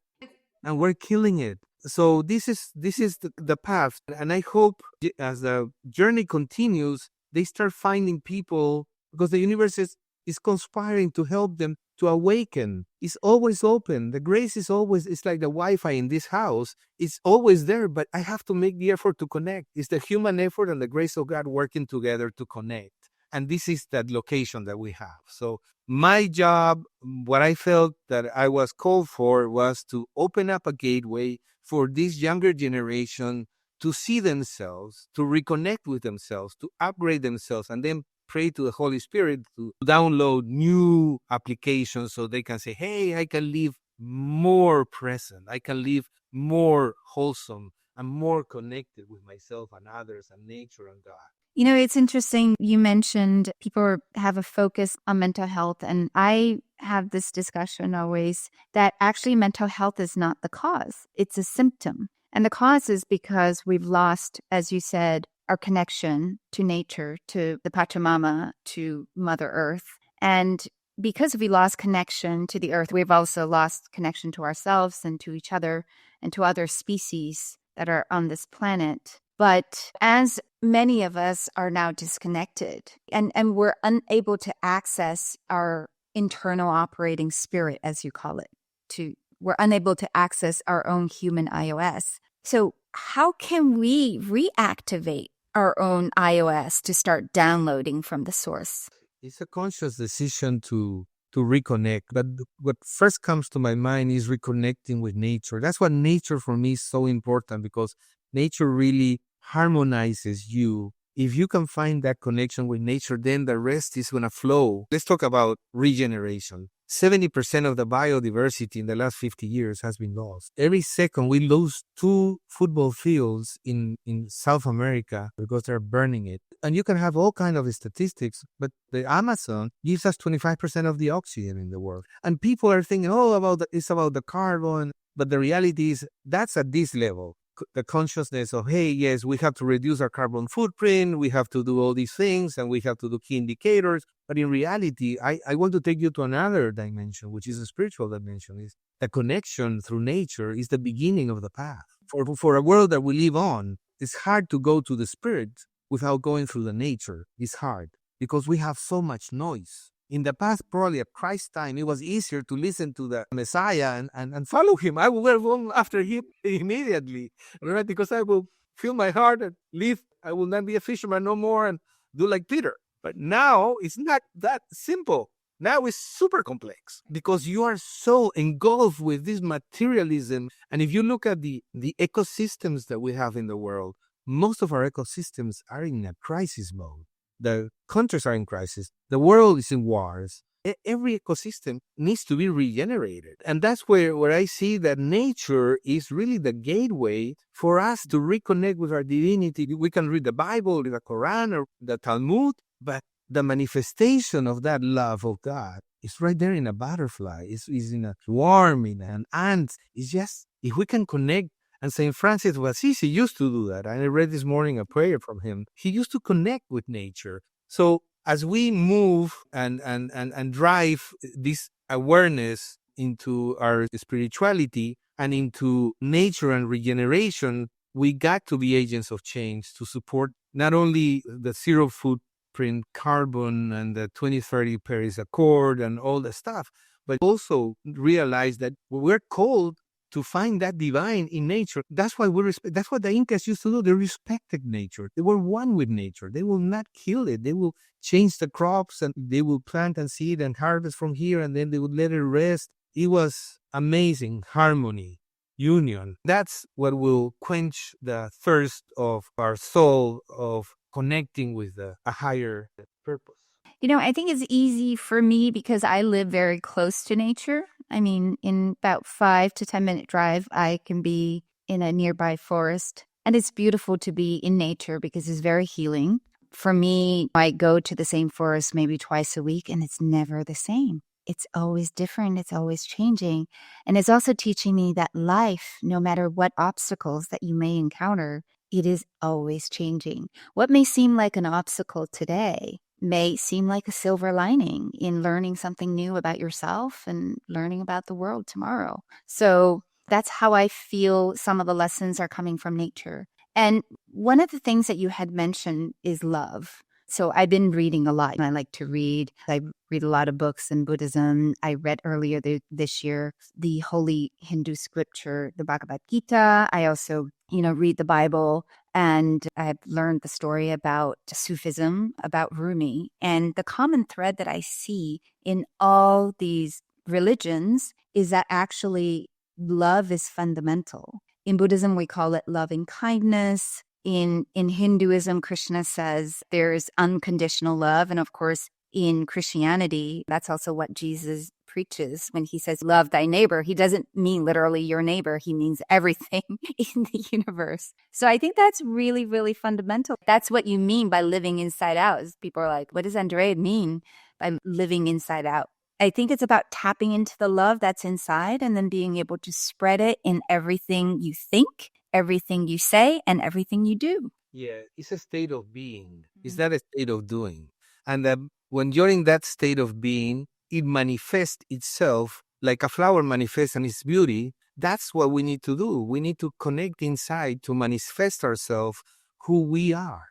and we're killing it. So this is the path, and I hope as the journey continues, they start finding people, because the universe is conspiring to help them to awaken. It's always open. The grace is always, it's like the Wi-Fi in this house. It's always there, but I have to make the effort to connect. It's the human effort and the grace of God working together to connect. And this is that location that we have. So my job, what I felt that I was called for, was to open up a gateway for this younger generation to see themselves, to reconnect with themselves, to upgrade themselves, and then pray to the Holy Spirit to download new applications so they can say, hey, I can live more present. I can live more wholesome. I'm more connected with myself and others and nature and God. It's interesting. You mentioned people have a focus on mental health, and I have this discussion always that actually mental health is not the cause. It's a symptom. And the cause is because we've lost, as you said, our connection to nature, to the Pachamama, to Mother Earth. And because we lost connection to the earth, we've also lost connection to ourselves and to each other and to other species that are on this planet. But as many of us are now disconnected and we're unable to access our internal operating spirit, as you call it, we're unable to access our own human iOS. So how can we reactivate our own iOS to start downloading from the source. It's a conscious decision to reconnect. But what first comes to my mind is reconnecting with nature. That's what nature for me is so important, because nature really harmonizes you. If you can find that connection with nature, then the rest is going to flow. Let's talk about regeneration. 70% of the biodiversity in the last 50 years has been lost. Every second, we lose 2 football fields in South America because they're burning it. And you can have all kinds of statistics, but the Amazon gives us 25% of the oxygen in the world. And people are thinking, it's about the carbon. But the reality is that's at this level. The consciousness of, hey, yes, we have to reduce our carbon footprint, we have to do all these things, and we have to do key indicators. But in reality, I want to take you to another dimension, which is a spiritual dimension. Is the connection through nature is the beginning of the path. For a world that we live on, it's hard to go to the spirit without going through the nature. It's hard because we have so much noise. In the past, probably at Christ's time, it was easier to listen to the Messiah and follow him. I will go after him immediately, right? Because I will fill my heart and live. I will not be a fisherman no more and do like Peter. But now it's not that simple. Now it's super complex because you are so engulfed with this materialism. And if you look at the ecosystems that we have in the world, most of our ecosystems are in a crisis mode. The countries are in crisis. The world is in wars. Every ecosystem needs to be regenerated. And that's where I see that nature is really the gateway for us to reconnect with our divinity. We can read the Bible, the Quran, or the Talmud, but the manifestation of that love of God is right there in a butterfly. It's in a worm, in an ant. It's just, if we can connect. And St. Francis of Assisi used to do that. I read this morning a prayer from him. He used to connect with nature. So as we move and drive this awareness into our spirituality and into nature and regeneration, we got to be agents of change to support not only the zero footprint carbon and the 2030 Paris Accord and all the stuff, but also realize that we're called to find that divine in nature. That's why that's what the Incas used to do. They respected nature. They were one with nature. They will not kill it. They will change the crops and they will plant and seed and harvest from here, and then they would let it rest. It was amazing. Harmony, union. That's what will quench the thirst of our soul of connecting with a higher purpose. I think it's easy for me because I live very close to nature. I mean, in about 5 to 10 minute drive, I can be in a nearby forest. And it's beautiful to be in nature because it's very healing. For me, I go to the same forest maybe twice a week, and it's never the same. It's always different. It's always changing. And it's also teaching me that life, no matter what obstacles that you may encounter, it is always changing. What may seem like an obstacle today may seem like a silver lining in learning something new about yourself and learning about the world tomorrow. So that's how I feel some of the lessons are coming from nature. And one of the things that you had mentioned is love. So I've been reading a lot. I like to read. I read a lot of books in Buddhism. I read earlier this year the holy Hindu scripture, the Bhagavad Gita. I also, read the Bible. And I've learned the story about Sufism, about Rumi. And the common thread that I see in all these religions is that actually love is fundamental. In Buddhism, we call it loving kindness. In Hinduism, Krishna says there's unconditional love. And of course, in Christianity, that's also what Jesus preaches when he says, love thy neighbor. He doesn't mean literally your neighbor. He means everything in the universe. So I think that's really, really fundamental. That's what you mean by living inside out. People are like, what does Andrea mean by living inside out? I think it's about tapping into the love that's inside and then being able to spread it in everything you think, everything you say, and everything you do. Yeah, it's a state of being. It's not a state of doing. And when you're in that state of being, it manifests itself like a flower manifests in its beauty. That's what we need to do. We need to connect inside to manifest ourselves who we are,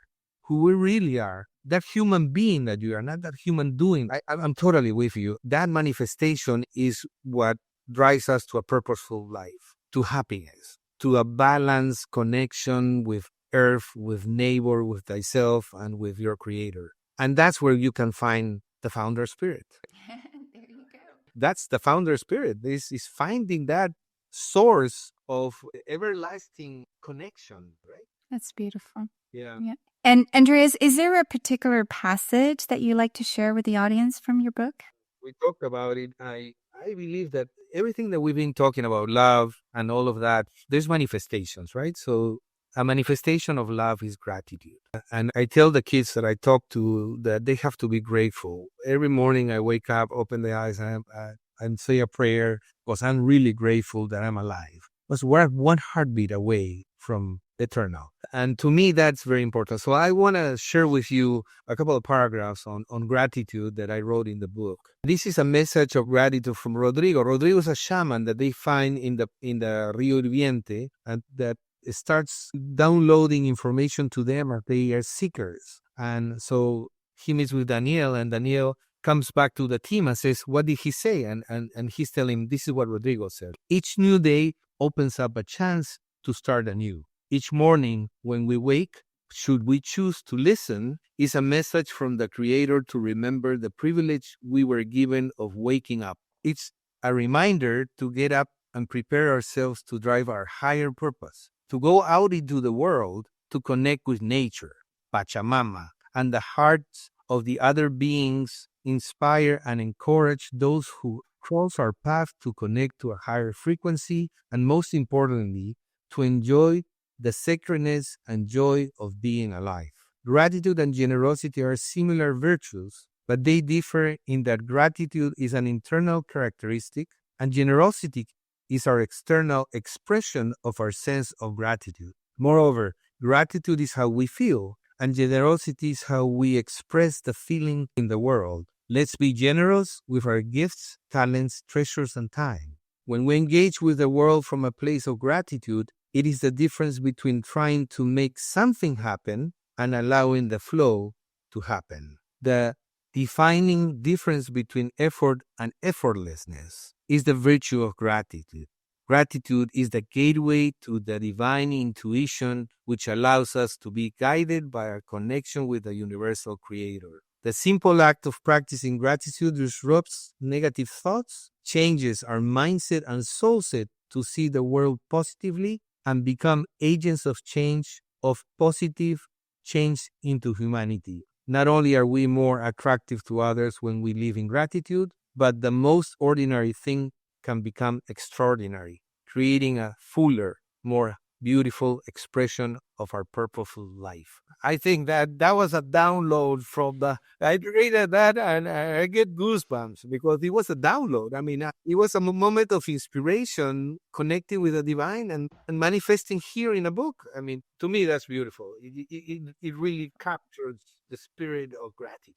who we really are. That human being that you are, not that human doing. I'm totally with you. That manifestation is what drives us to a purposeful life, to happiness, to a balanced connection with earth, with neighbor, with thyself, and with your creator. And that's where you can find the founder spirit. There you go. That's the founder spirit. This is finding that source of everlasting connection, right? That's beautiful. Yeah. Yeah. And Andreas, is there a particular passage that you like to share with the audience from your book? We talked about it. I believe that everything that we've been talking about, love and all of that, there's manifestations, right? So a manifestation of love is gratitude. And I tell the kids that I talk to that they have to be grateful. Every morning I wake up, open the eyes, and say a prayer because I'm really grateful that I'm alive. Because we're one heartbeat away from eternal. And to me, that's very important. So I want to share with you a couple of paragraphs on gratitude that I wrote in the book. This is a message of gratitude from Rodrigo. Rodrigo is a shaman that they find in the Rio Hirviente, and that starts downloading information to them as they are seekers. And so he meets with Daniel, and Daniel comes back to the team and says, what did he say? And he's telling him, this is what Rodrigo said. Each new day opens up a chance to start anew. Each morning when we wake, should we choose to listen, is a message from the Creator to remember the privilege we were given of waking up. It's a reminder to get up and prepare ourselves to drive our higher purpose, to go out into the world to connect with nature, Pachamama, and the hearts of the other beings, inspire and encourage those who cross our path to connect to a higher frequency, and most importantly, to enjoy the sacredness and joy of being alive. Gratitude and generosity are similar virtues, but they differ in that gratitude is an internal characteristic and generosity is our external expression of our sense of gratitude. Moreover, gratitude is how we feel, and generosity is how we express the feeling in the world. Let's be generous with our gifts, talents, treasures, and time. When we engage with the world from a place of gratitude, it is the difference between trying to make something happen and allowing the flow to happen. The defining difference between effort and effortlessness is the virtue of gratitude. Gratitude is the gateway to the divine intuition, which allows us to be guided by our connection with the universal creator. The simple act of practicing gratitude disrupts negative thoughts, changes our mindset and soul set to see the world positively, and become agents of change, of positive change into humanity. Not only are we more attractive to others when we live in gratitude, but the most ordinary thing can become extraordinary, creating a fuller, more beautiful expression of our purposeful life. I think that was a download from I read that and I get goosebumps because it was a download. I mean, it was a moment of inspiration, connecting with the divine and manifesting here in a book. I mean, to me, that's beautiful. It really captures the spirit of gratitude.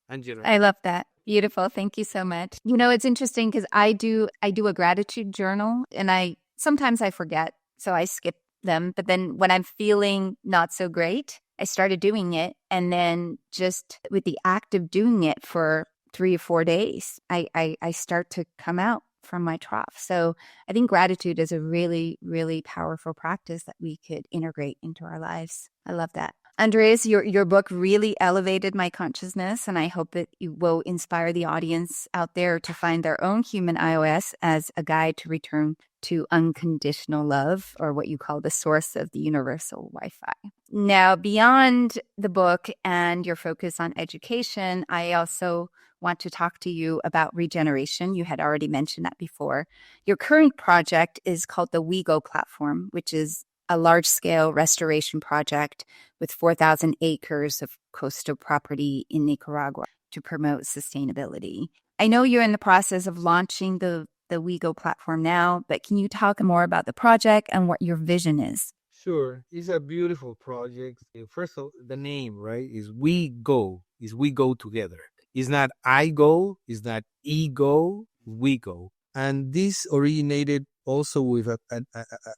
Angela. I love that. Beautiful. Thank you so much. You know, it's interesting because I do a gratitude journal, and sometimes I forget, so I skip them. But then when I'm feeling not so great, I started doing it. And then just with the act of doing it for 3 or 4 days, I start to come out from my trough. So I think gratitude is a really, really powerful practice that we could integrate into our lives. I love that. Andreas, your book really elevated my consciousness, and I hope that you will inspire the audience out there to find their own human iOS as a guide to return to unconditional love, or what you call the source of the universal Wi-Fi. Now, beyond the book and your focus on education, I also want to talk to you about regeneration. You had already mentioned that before. Your current project is called the WEGO platform, which is a large-scale restoration project with 4,000 acres of coastal property in Nicaragua to promote sustainability. I know you're in the process of launching the WEGO platform now, but can you talk more about the project and what your vision is? Sure. It's a beautiful project. First of all, the name, right, is We Go, is we go together. It's not I go, it's not ego, we go. And this originated also with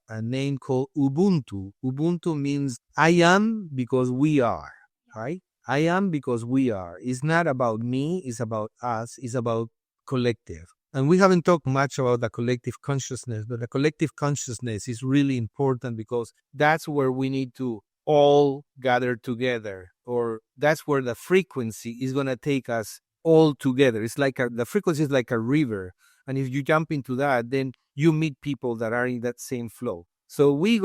a name called Ubuntu. Ubuntu means I am because we are, right? I am because we are. It's not about me, it's about us, it's about collective. And we haven't talked much about the collective consciousness, but the collective consciousness is really important because that's where we need to all gathered together, or that's where the frequency is going to take us all together. It's like the frequency is like a river. And if you jump into that, then you meet people that are in that same flow. So we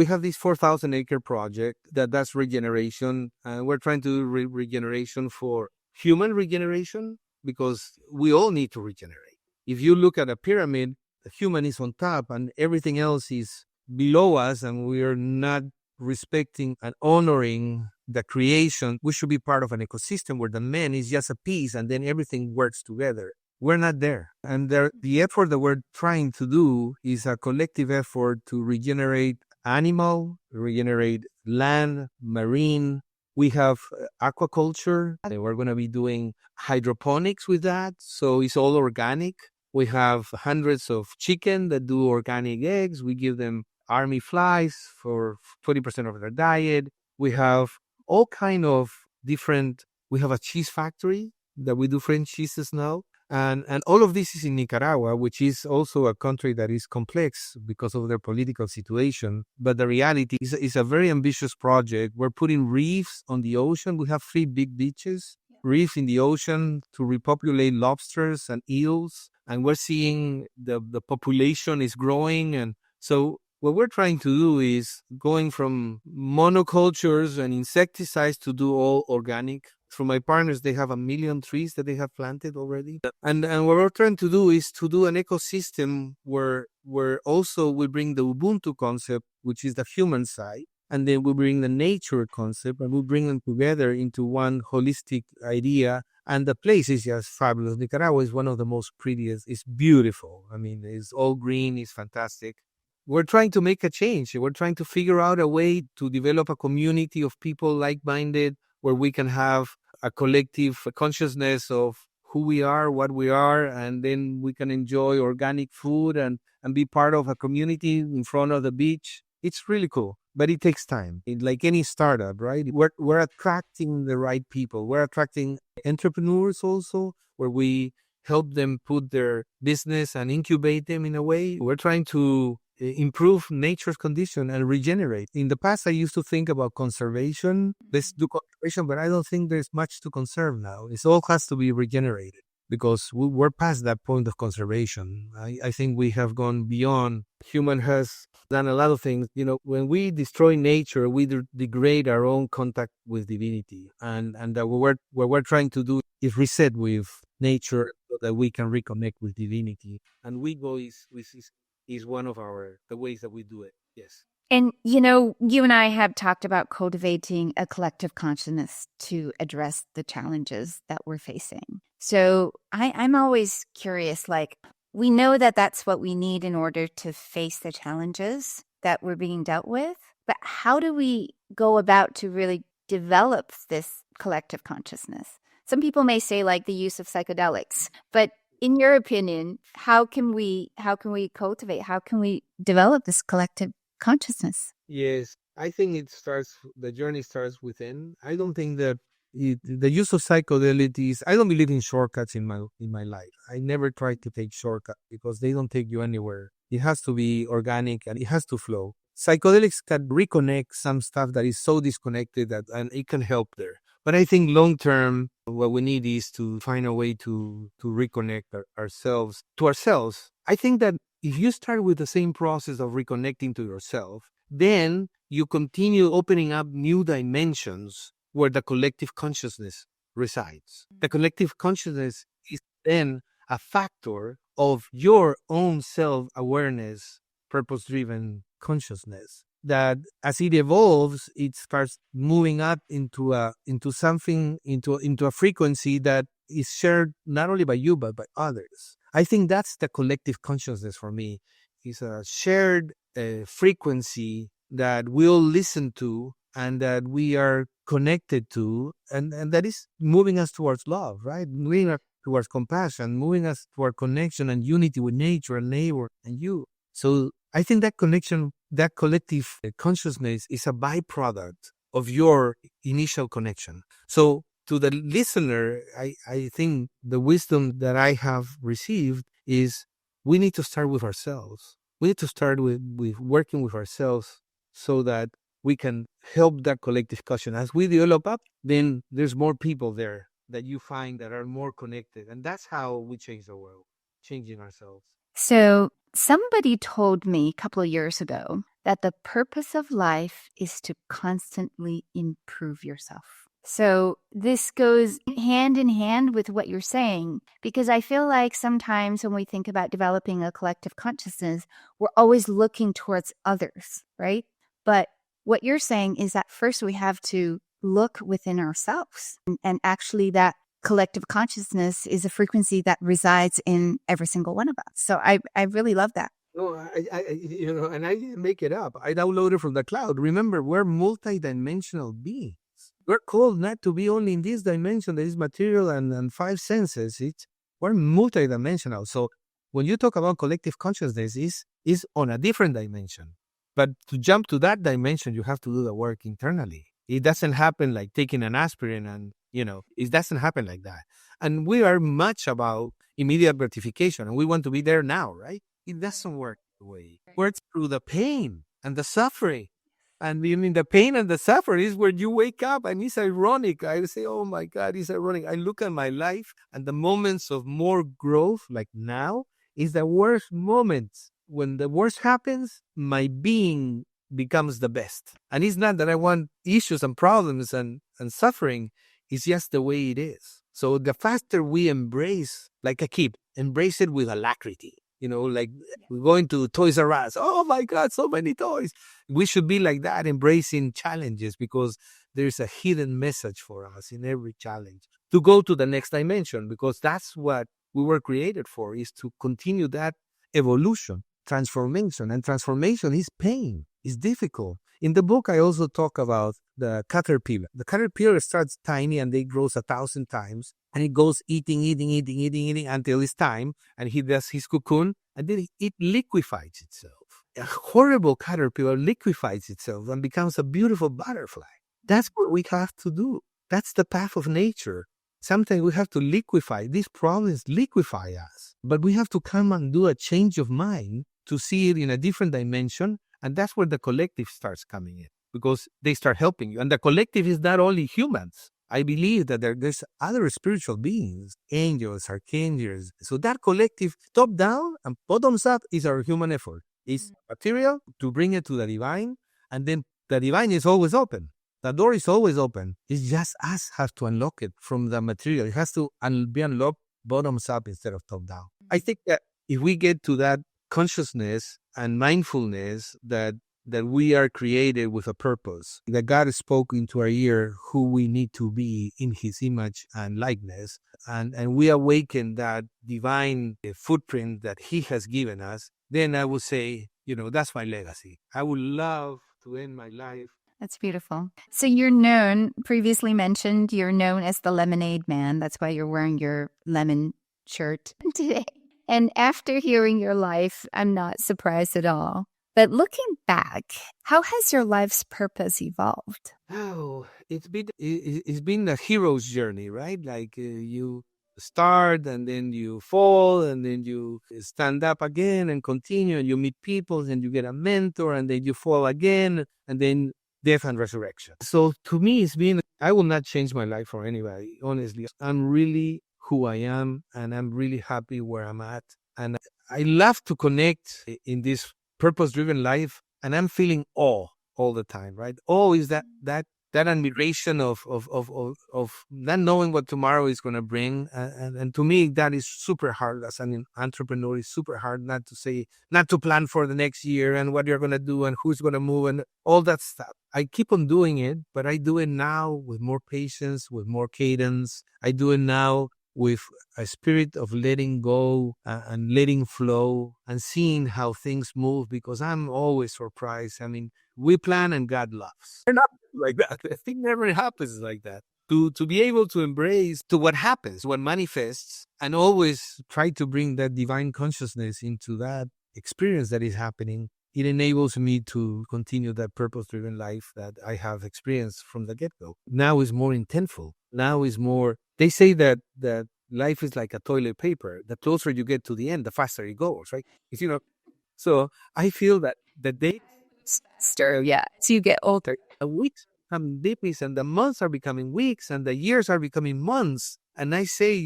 have this 4,000 acre project that's regeneration. And we're trying to do regeneration for human regeneration, because we all need to regenerate. If you look at a pyramid, the human is on top and everything else is below us, and we are not respecting and honoring the creation. We should be part of an ecosystem where the man is just a piece and then everything works together. We're not there. And the effort that we're trying to do is a collective effort to regenerate animal, regenerate land, marine. We have aquaculture. We're going to be doing hydroponics with that. So it's all organic. We have hundreds of chicken that do organic eggs. We give them army flies for 20% of their diet. We have all kind of different, we have a cheese factory that we do French cheeses now. And all of this is in Nicaragua, which is also a country that is complex because of their political situation. But the reality is a very ambitious project. We're putting reefs on the ocean. We have 3 big beaches, reefs in the ocean to repopulate lobsters and eels. And we're seeing the population is growing. And so what we're trying to do is going from monocultures and insecticides to do all organic. For my partners, they have 1 million trees that they have planted already. And what we're trying to do is to do an ecosystem where also we bring the Ubuntu concept, which is the human side, and then we bring the nature concept, and we bring them together into one holistic idea. And the place is just fabulous. Nicaragua is one of the most prettiest. It's beautiful. I mean, it's all green. It's fantastic. We're trying to make a change. We're trying to figure out a way to develop a community of people like-minded, where we can have a collective consciousness of who we are, what we are, and then we can enjoy organic food and be part of a community in front of the beach. It's really cool, but it takes time. Like any startup, right? We're attracting the right people. We're attracting entrepreneurs also, where we help them put their business and incubate them in a way. We're trying to improve nature's condition and regenerate. In the past, I used to think about conservation. Let's do conservation, but I don't think there's much to conserve now. It all has to be regenerated, because we're past that point of conservation. I think we have gone beyond. Human has done a lot of things. You know, when we destroy nature, we degrade our own contact with divinity. And what we're trying to do is reset with nature so that we can reconnect with divinity. And WEGO is one of the ways that we do it. Yes. And, you and I have talked about cultivating a collective consciousness to address the challenges that we're facing. So I'm always curious, like, we know that that's what we need in order to face the challenges that we're being dealt with. But how do we go about to really develop this collective consciousness? Some people may say, like, the use of psychedelics, but in your opinion, how can we cultivate, how can we develop this collective consciousness? Yes, I think the journey starts within. I don't think that the use of psychedelics, I don't believe in shortcuts in my life. I never try to take shortcuts because they don't take you anywhere. It has to be organic and it has to flow. Psychedelics can reconnect some stuff that is so disconnected and it can help there. But I think long term, what we need is to find a way to reconnect ourselves to ourselves. I think that if you start with the same process of reconnecting to yourself, then you continue opening up new dimensions where the collective consciousness resides. The collective consciousness is then a factor of your own self-awareness, purpose-driven consciousness, that as it evolves, it starts moving up into a frequency that is shared not only by you, but by others. I think that's the collective consciousness for me. It's a shared frequency that we'll listen to and that we are connected to, and that is moving us towards love, right? Moving us towards compassion, moving us toward connection and unity with nature and neighbor and you. So I think that connection, that collective consciousness is a byproduct of your initial connection. So to the listener, I think the wisdom that I have received is we need to start with ourselves. We need to start with working with ourselves so that we can help that collective caution. As we develop up, then there's more people there that you find that are more connected. And that's how we change the world, changing ourselves. So, somebody told me a couple of years ago that the purpose of life is to constantly improve yourself. So, this goes hand in hand with what you're saying, because I feel like sometimes when we think about developing a collective consciousness, we're always looking towards others, right? But what you're saying is that first we have to look within ourselves, and actually that collective consciousness is a frequency that resides in every single one of us. So I really love that. No, and I didn't make it up. I downloaded from the cloud. Remember, we're multidimensional beings. We're called not to be only in this dimension that is material and five senses. We're multidimensional. So when you talk about collective consciousness, is on a different dimension. But to jump to that dimension, you have to do the work internally. It doesn't happen like taking an aspirin and, it doesn't happen like that. And we are much about immediate gratification and we want to be there now, right? It doesn't work the way. It works through the pain and the suffering. And the pain and the suffering is where you wake up, and it's ironic. I say, oh my God, it's ironic. I look at my life and the moments of more growth, like now, is the worst moments. When the worst happens, my being becomes the best. And it's not that I want issues and problems and suffering. It's just the way it is. So the faster we embrace, like a kid, embrace it with alacrity. Like we're going to Toys R Us. Oh my God, so many toys. We should be like that, embracing challenges, because there's a hidden message for us in every challenge to go to the next dimension, because that's what we were created for, is to continue that evolution, transformation. And transformation is pain, is difficult. In the book, I also talk about the caterpillar. The caterpillar starts tiny and it grows 1,000 times. And it goes eating until it's time. And he does his cocoon, and then it liquefies itself. A horrible caterpillar liquefies itself and becomes a beautiful butterfly. That's what we have to do. That's the path of nature. Sometimes we have to liquefy. These problems liquefy us. But we have to come and do a change of mind to see it in a different dimension. And that's where the collective starts coming in, because they start helping you. And the collective is not only humans. I believe that there's other spiritual beings, angels, archangels. So that collective, top down and bottoms up, is our human effort. It's material to bring it to the divine. And then the divine is always open. The door is always open. It's just us have to unlock it from the material. It has to be unlocked bottoms up instead of top down. I think that if we get to that consciousness and mindfulness that we are created with a purpose, that God spoke into our ear who we need to be in his image and likeness, and we awaken that divine footprint that he has given us, then I would say, that's my legacy. I would love to end my life. That's beautiful. So you're previously mentioned, you're known as the Lemonade Man. That's why you're wearing your lemon shirt today. And after hearing your life, I'm not surprised at all. But looking back, how has your life's purpose evolved? Oh, it's been a hero's journey, right? Like you start and then you fall and then you stand up again and continue, and you meet people and you get a mentor and then you fall again, and then death and resurrection. So to me, I will not change my life for anybody, honestly. I'm really who I am, and I'm really happy where I'm at. And I love to connect in this purpose-driven life, and I'm feeling awe all the time, right? Awe is that admiration of not knowing what tomorrow is going to bring, and to me that is super hard. As an entrepreneur, it's super hard not to plan for the next year and what you're going to do and who's going to move and all that stuff. I keep on doing it, but I do it now with more patience, with more cadence. I do it now with a spirit of letting go and letting flow and seeing how things move, because I'm always surprised. I mean, we plan and God loves. Not like that. I think never happens like that. To be able to embrace to what happens, what manifests, and always try to bring that divine consciousness into that experience that is happening, it enables me to continue that purpose-driven life that I have experienced from the get-go. Now is more intentful. Now is more. They say that life is like a toilet paper. The closer you get to the end, the faster it goes, right? So I feel that the day faster, yeah, as you get older. The weeks become days, and the months are becoming weeks, and the years are becoming months. And I say,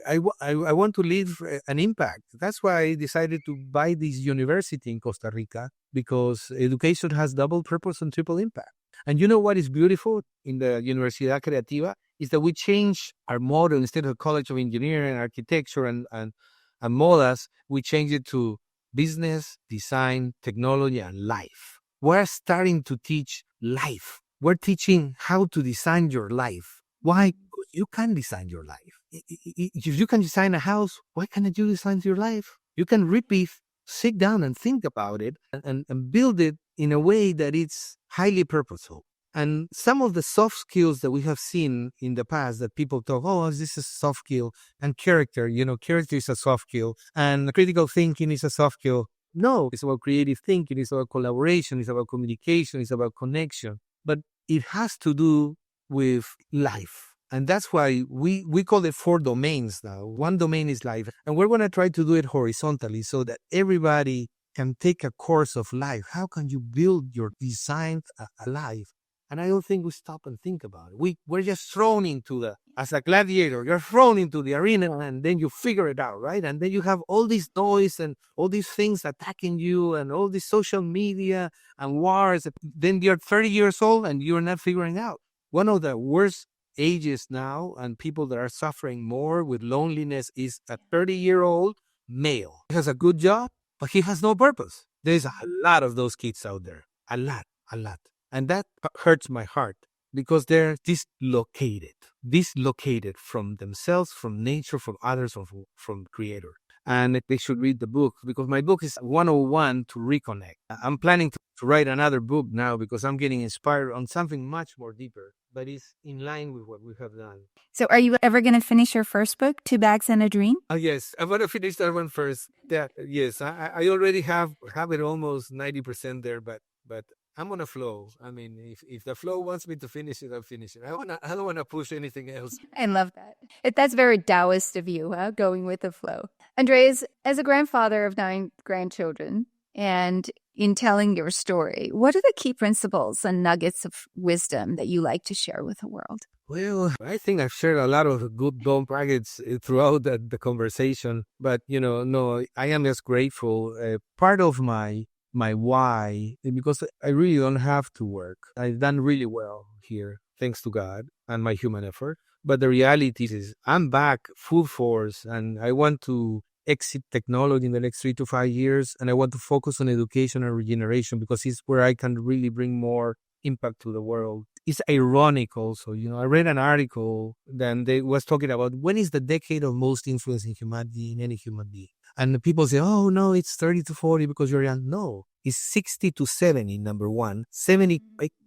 I want to leave an impact. That's why I decided to buy this university in Costa Rica, because education has double purpose and triple impact. And you know what is beautiful in the Universidad Creativa is that we change our model. Instead of College of Engineering, Architecture, and modas, we change it to business, design, technology, and life. We're starting to teach life. We're teaching how to design your life. Why? You can design your life. If you can design a house, why can't you design your life? You can repeat, sit down and think about it and build it in a way that it's highly purposeful. And some of the soft skills that we have seen in the past that people talk, oh, this is a soft skill, and character, character is a soft skill, and critical thinking is a soft skill. No, it's about creative thinking, it's about collaboration, it's about communication, it's about connection. But it has to do with life. And that's why we call it 4 domains now. One domain is life. And we're going to try to do it horizontally so that everybody can take a course of life. How can you build your design a life? And I don't think we stop and think about it. We're just thrown into as a gladiator, you're thrown into the arena and then you figure it out, right? And then you have all this noise and all these things attacking you and all this social media and wars. Then you're 30 years old and you're not figuring out. One of the worst ages now and people that are suffering more with loneliness is a 30-year-old male. He has a good job, but he has no purpose. There's a lot of those kids out there. A lot. And that hurts my heart because they're dislocated from themselves, from nature, from others, from creator. And they should read the book because my book is 101 to reconnect. I'm planning to write another book now because I'm getting inspired on something much more deeper, but it's in line with what we have done. So are you ever going to finish your first book, 2 Bags and a Dream? Yes, I'm going to finish that one first. Yes, I already have it almost 90% there, but I'm on a flow. I mean, if the flow wants me to finish it, I'll finish it. I don't want to push anything else. I love that. That's very Taoist of you, huh? Going with the flow. Andres, as a grandfather of 9 grandchildren, and in telling your story, what are the key principles and nuggets of wisdom that you like to share with the world? Well, I think I've shared a lot of good gold nuggets throughout the conversation, but no, I am just grateful. Part of my why, because I really don't have to work. I've done really well here, thanks to God and my human effort. But the reality is I'm back full force and I want to exit technology in the next 3 to 5 years. And I want to focus on education and regeneration because it's where I can really bring more impact to the world. It's ironic also, I read an article that they was talking about when is the decade of most influence in humanity in any human being. And the people say, oh, no, it's 30 to 40 because you're young. No, it's 60 to 70, number 1, 70,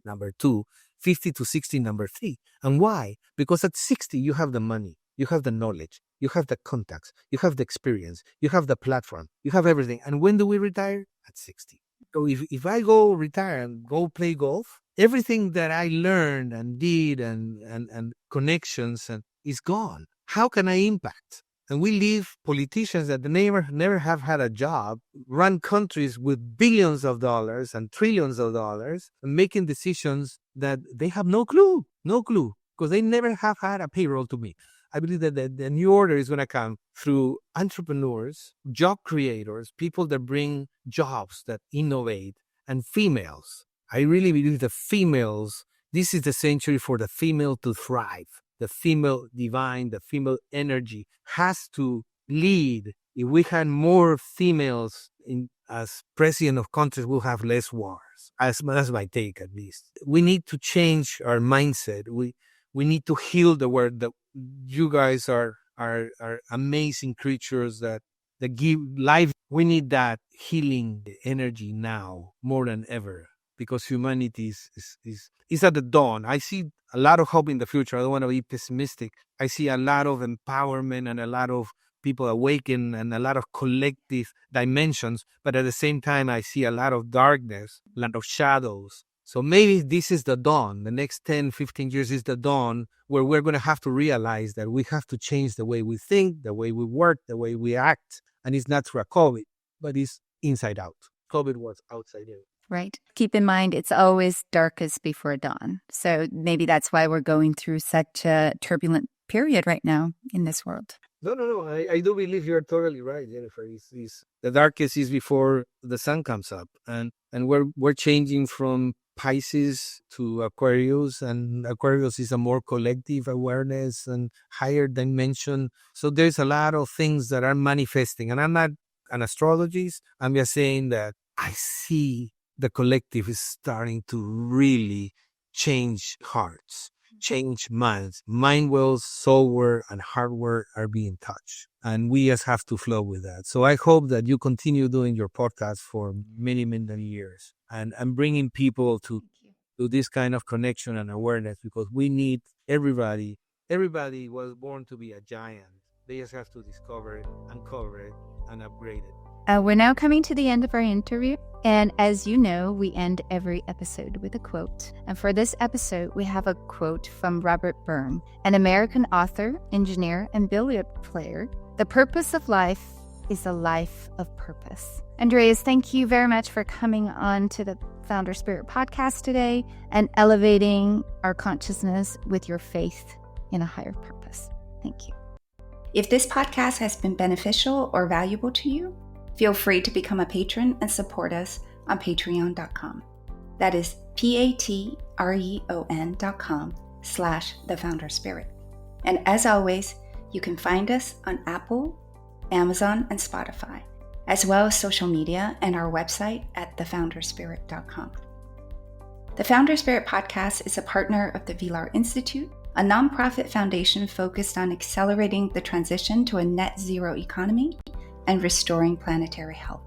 number 2, 50 to 60, number 3. And why? Because at 60, you have the money, you have the knowledge, you have the contacts, you have the experience, you have the platform, you have everything. And when do we retire? At 60. So if I go retire and go play golf, everything that I learned and did and connections is gone. How can I impact? And we leave politicians that never have had a job, run countries with billions of dollars and trillions of dollars, and making decisions that they have no clue, because they never have had a payroll to meet. I believe that the new order is going to come through entrepreneurs, job creators, people that bring jobs, that innovate, and females. I really believe the females, this is the century for the female to thrive. The female divine, the female energy has to lead. If we had more females as president of countries, we'll have less wars. That's my take, at least. We need to change our mindset. We need to heal the world. That you guys are amazing creatures that give life. We need that healing energy now more than ever, because humanity is at the dawn. I see a lot of hope in the future. I don't want to be pessimistic. I see a lot of empowerment and a lot of people awaken and a lot of collective dimensions. But at the same time, I see a lot of darkness, a lot of shadows. So maybe this is the dawn. The next 10, 15 years is the dawn where we're going to have to realize that we have to change the way we think, the way we work, the way we act. And it's not through a COVID, but it's inside out. COVID was outside in. right? Keep in mind, it's always darkest before dawn. So maybe that's why we're going through such a turbulent period right now in this world. No. I do believe you're totally right, Jennifer. The darkest is before the sun comes up, and we're changing from Pisces to Aquarius, and Aquarius is a more collective awareness and higher dimension. So there's a lot of things that are manifesting, and I'm not an astrologist. I'm just saying that I see the collective is starting to really change hearts, change minds. Mind world, soul world, and heart world are being touched. And we just have to flow with that. So I hope that you continue doing your podcast for many, many years and bringing people to this kind of connection and awareness, because we need everybody. Everybody was born to be a giant. They just have to discover it, uncover it, and upgrade it. We're now coming to the end of our interview. And as you know, we end every episode with a quote. And for this episode, we have a quote from Robert Byrne, an American author, engineer, and billiard player. The purpose of life is a life of purpose. Andreas, thank you very much for coming on to the Founder Spirit podcast today and elevating our consciousness with your faith in a higher purpose. Thank you. If this podcast has been beneficial or valuable to you, feel free to become a patron and support us on patreon.com. That is patreon.com/thefounderspirit. And as always, you can find us on Apple, Amazon, and Spotify, as well as social media and our website at thefounderspirit.com. The Founder Spirit podcast is a partner of the Vilar Institute, a nonprofit foundation focused on accelerating the transition to a net zero economy and restoring planetary health.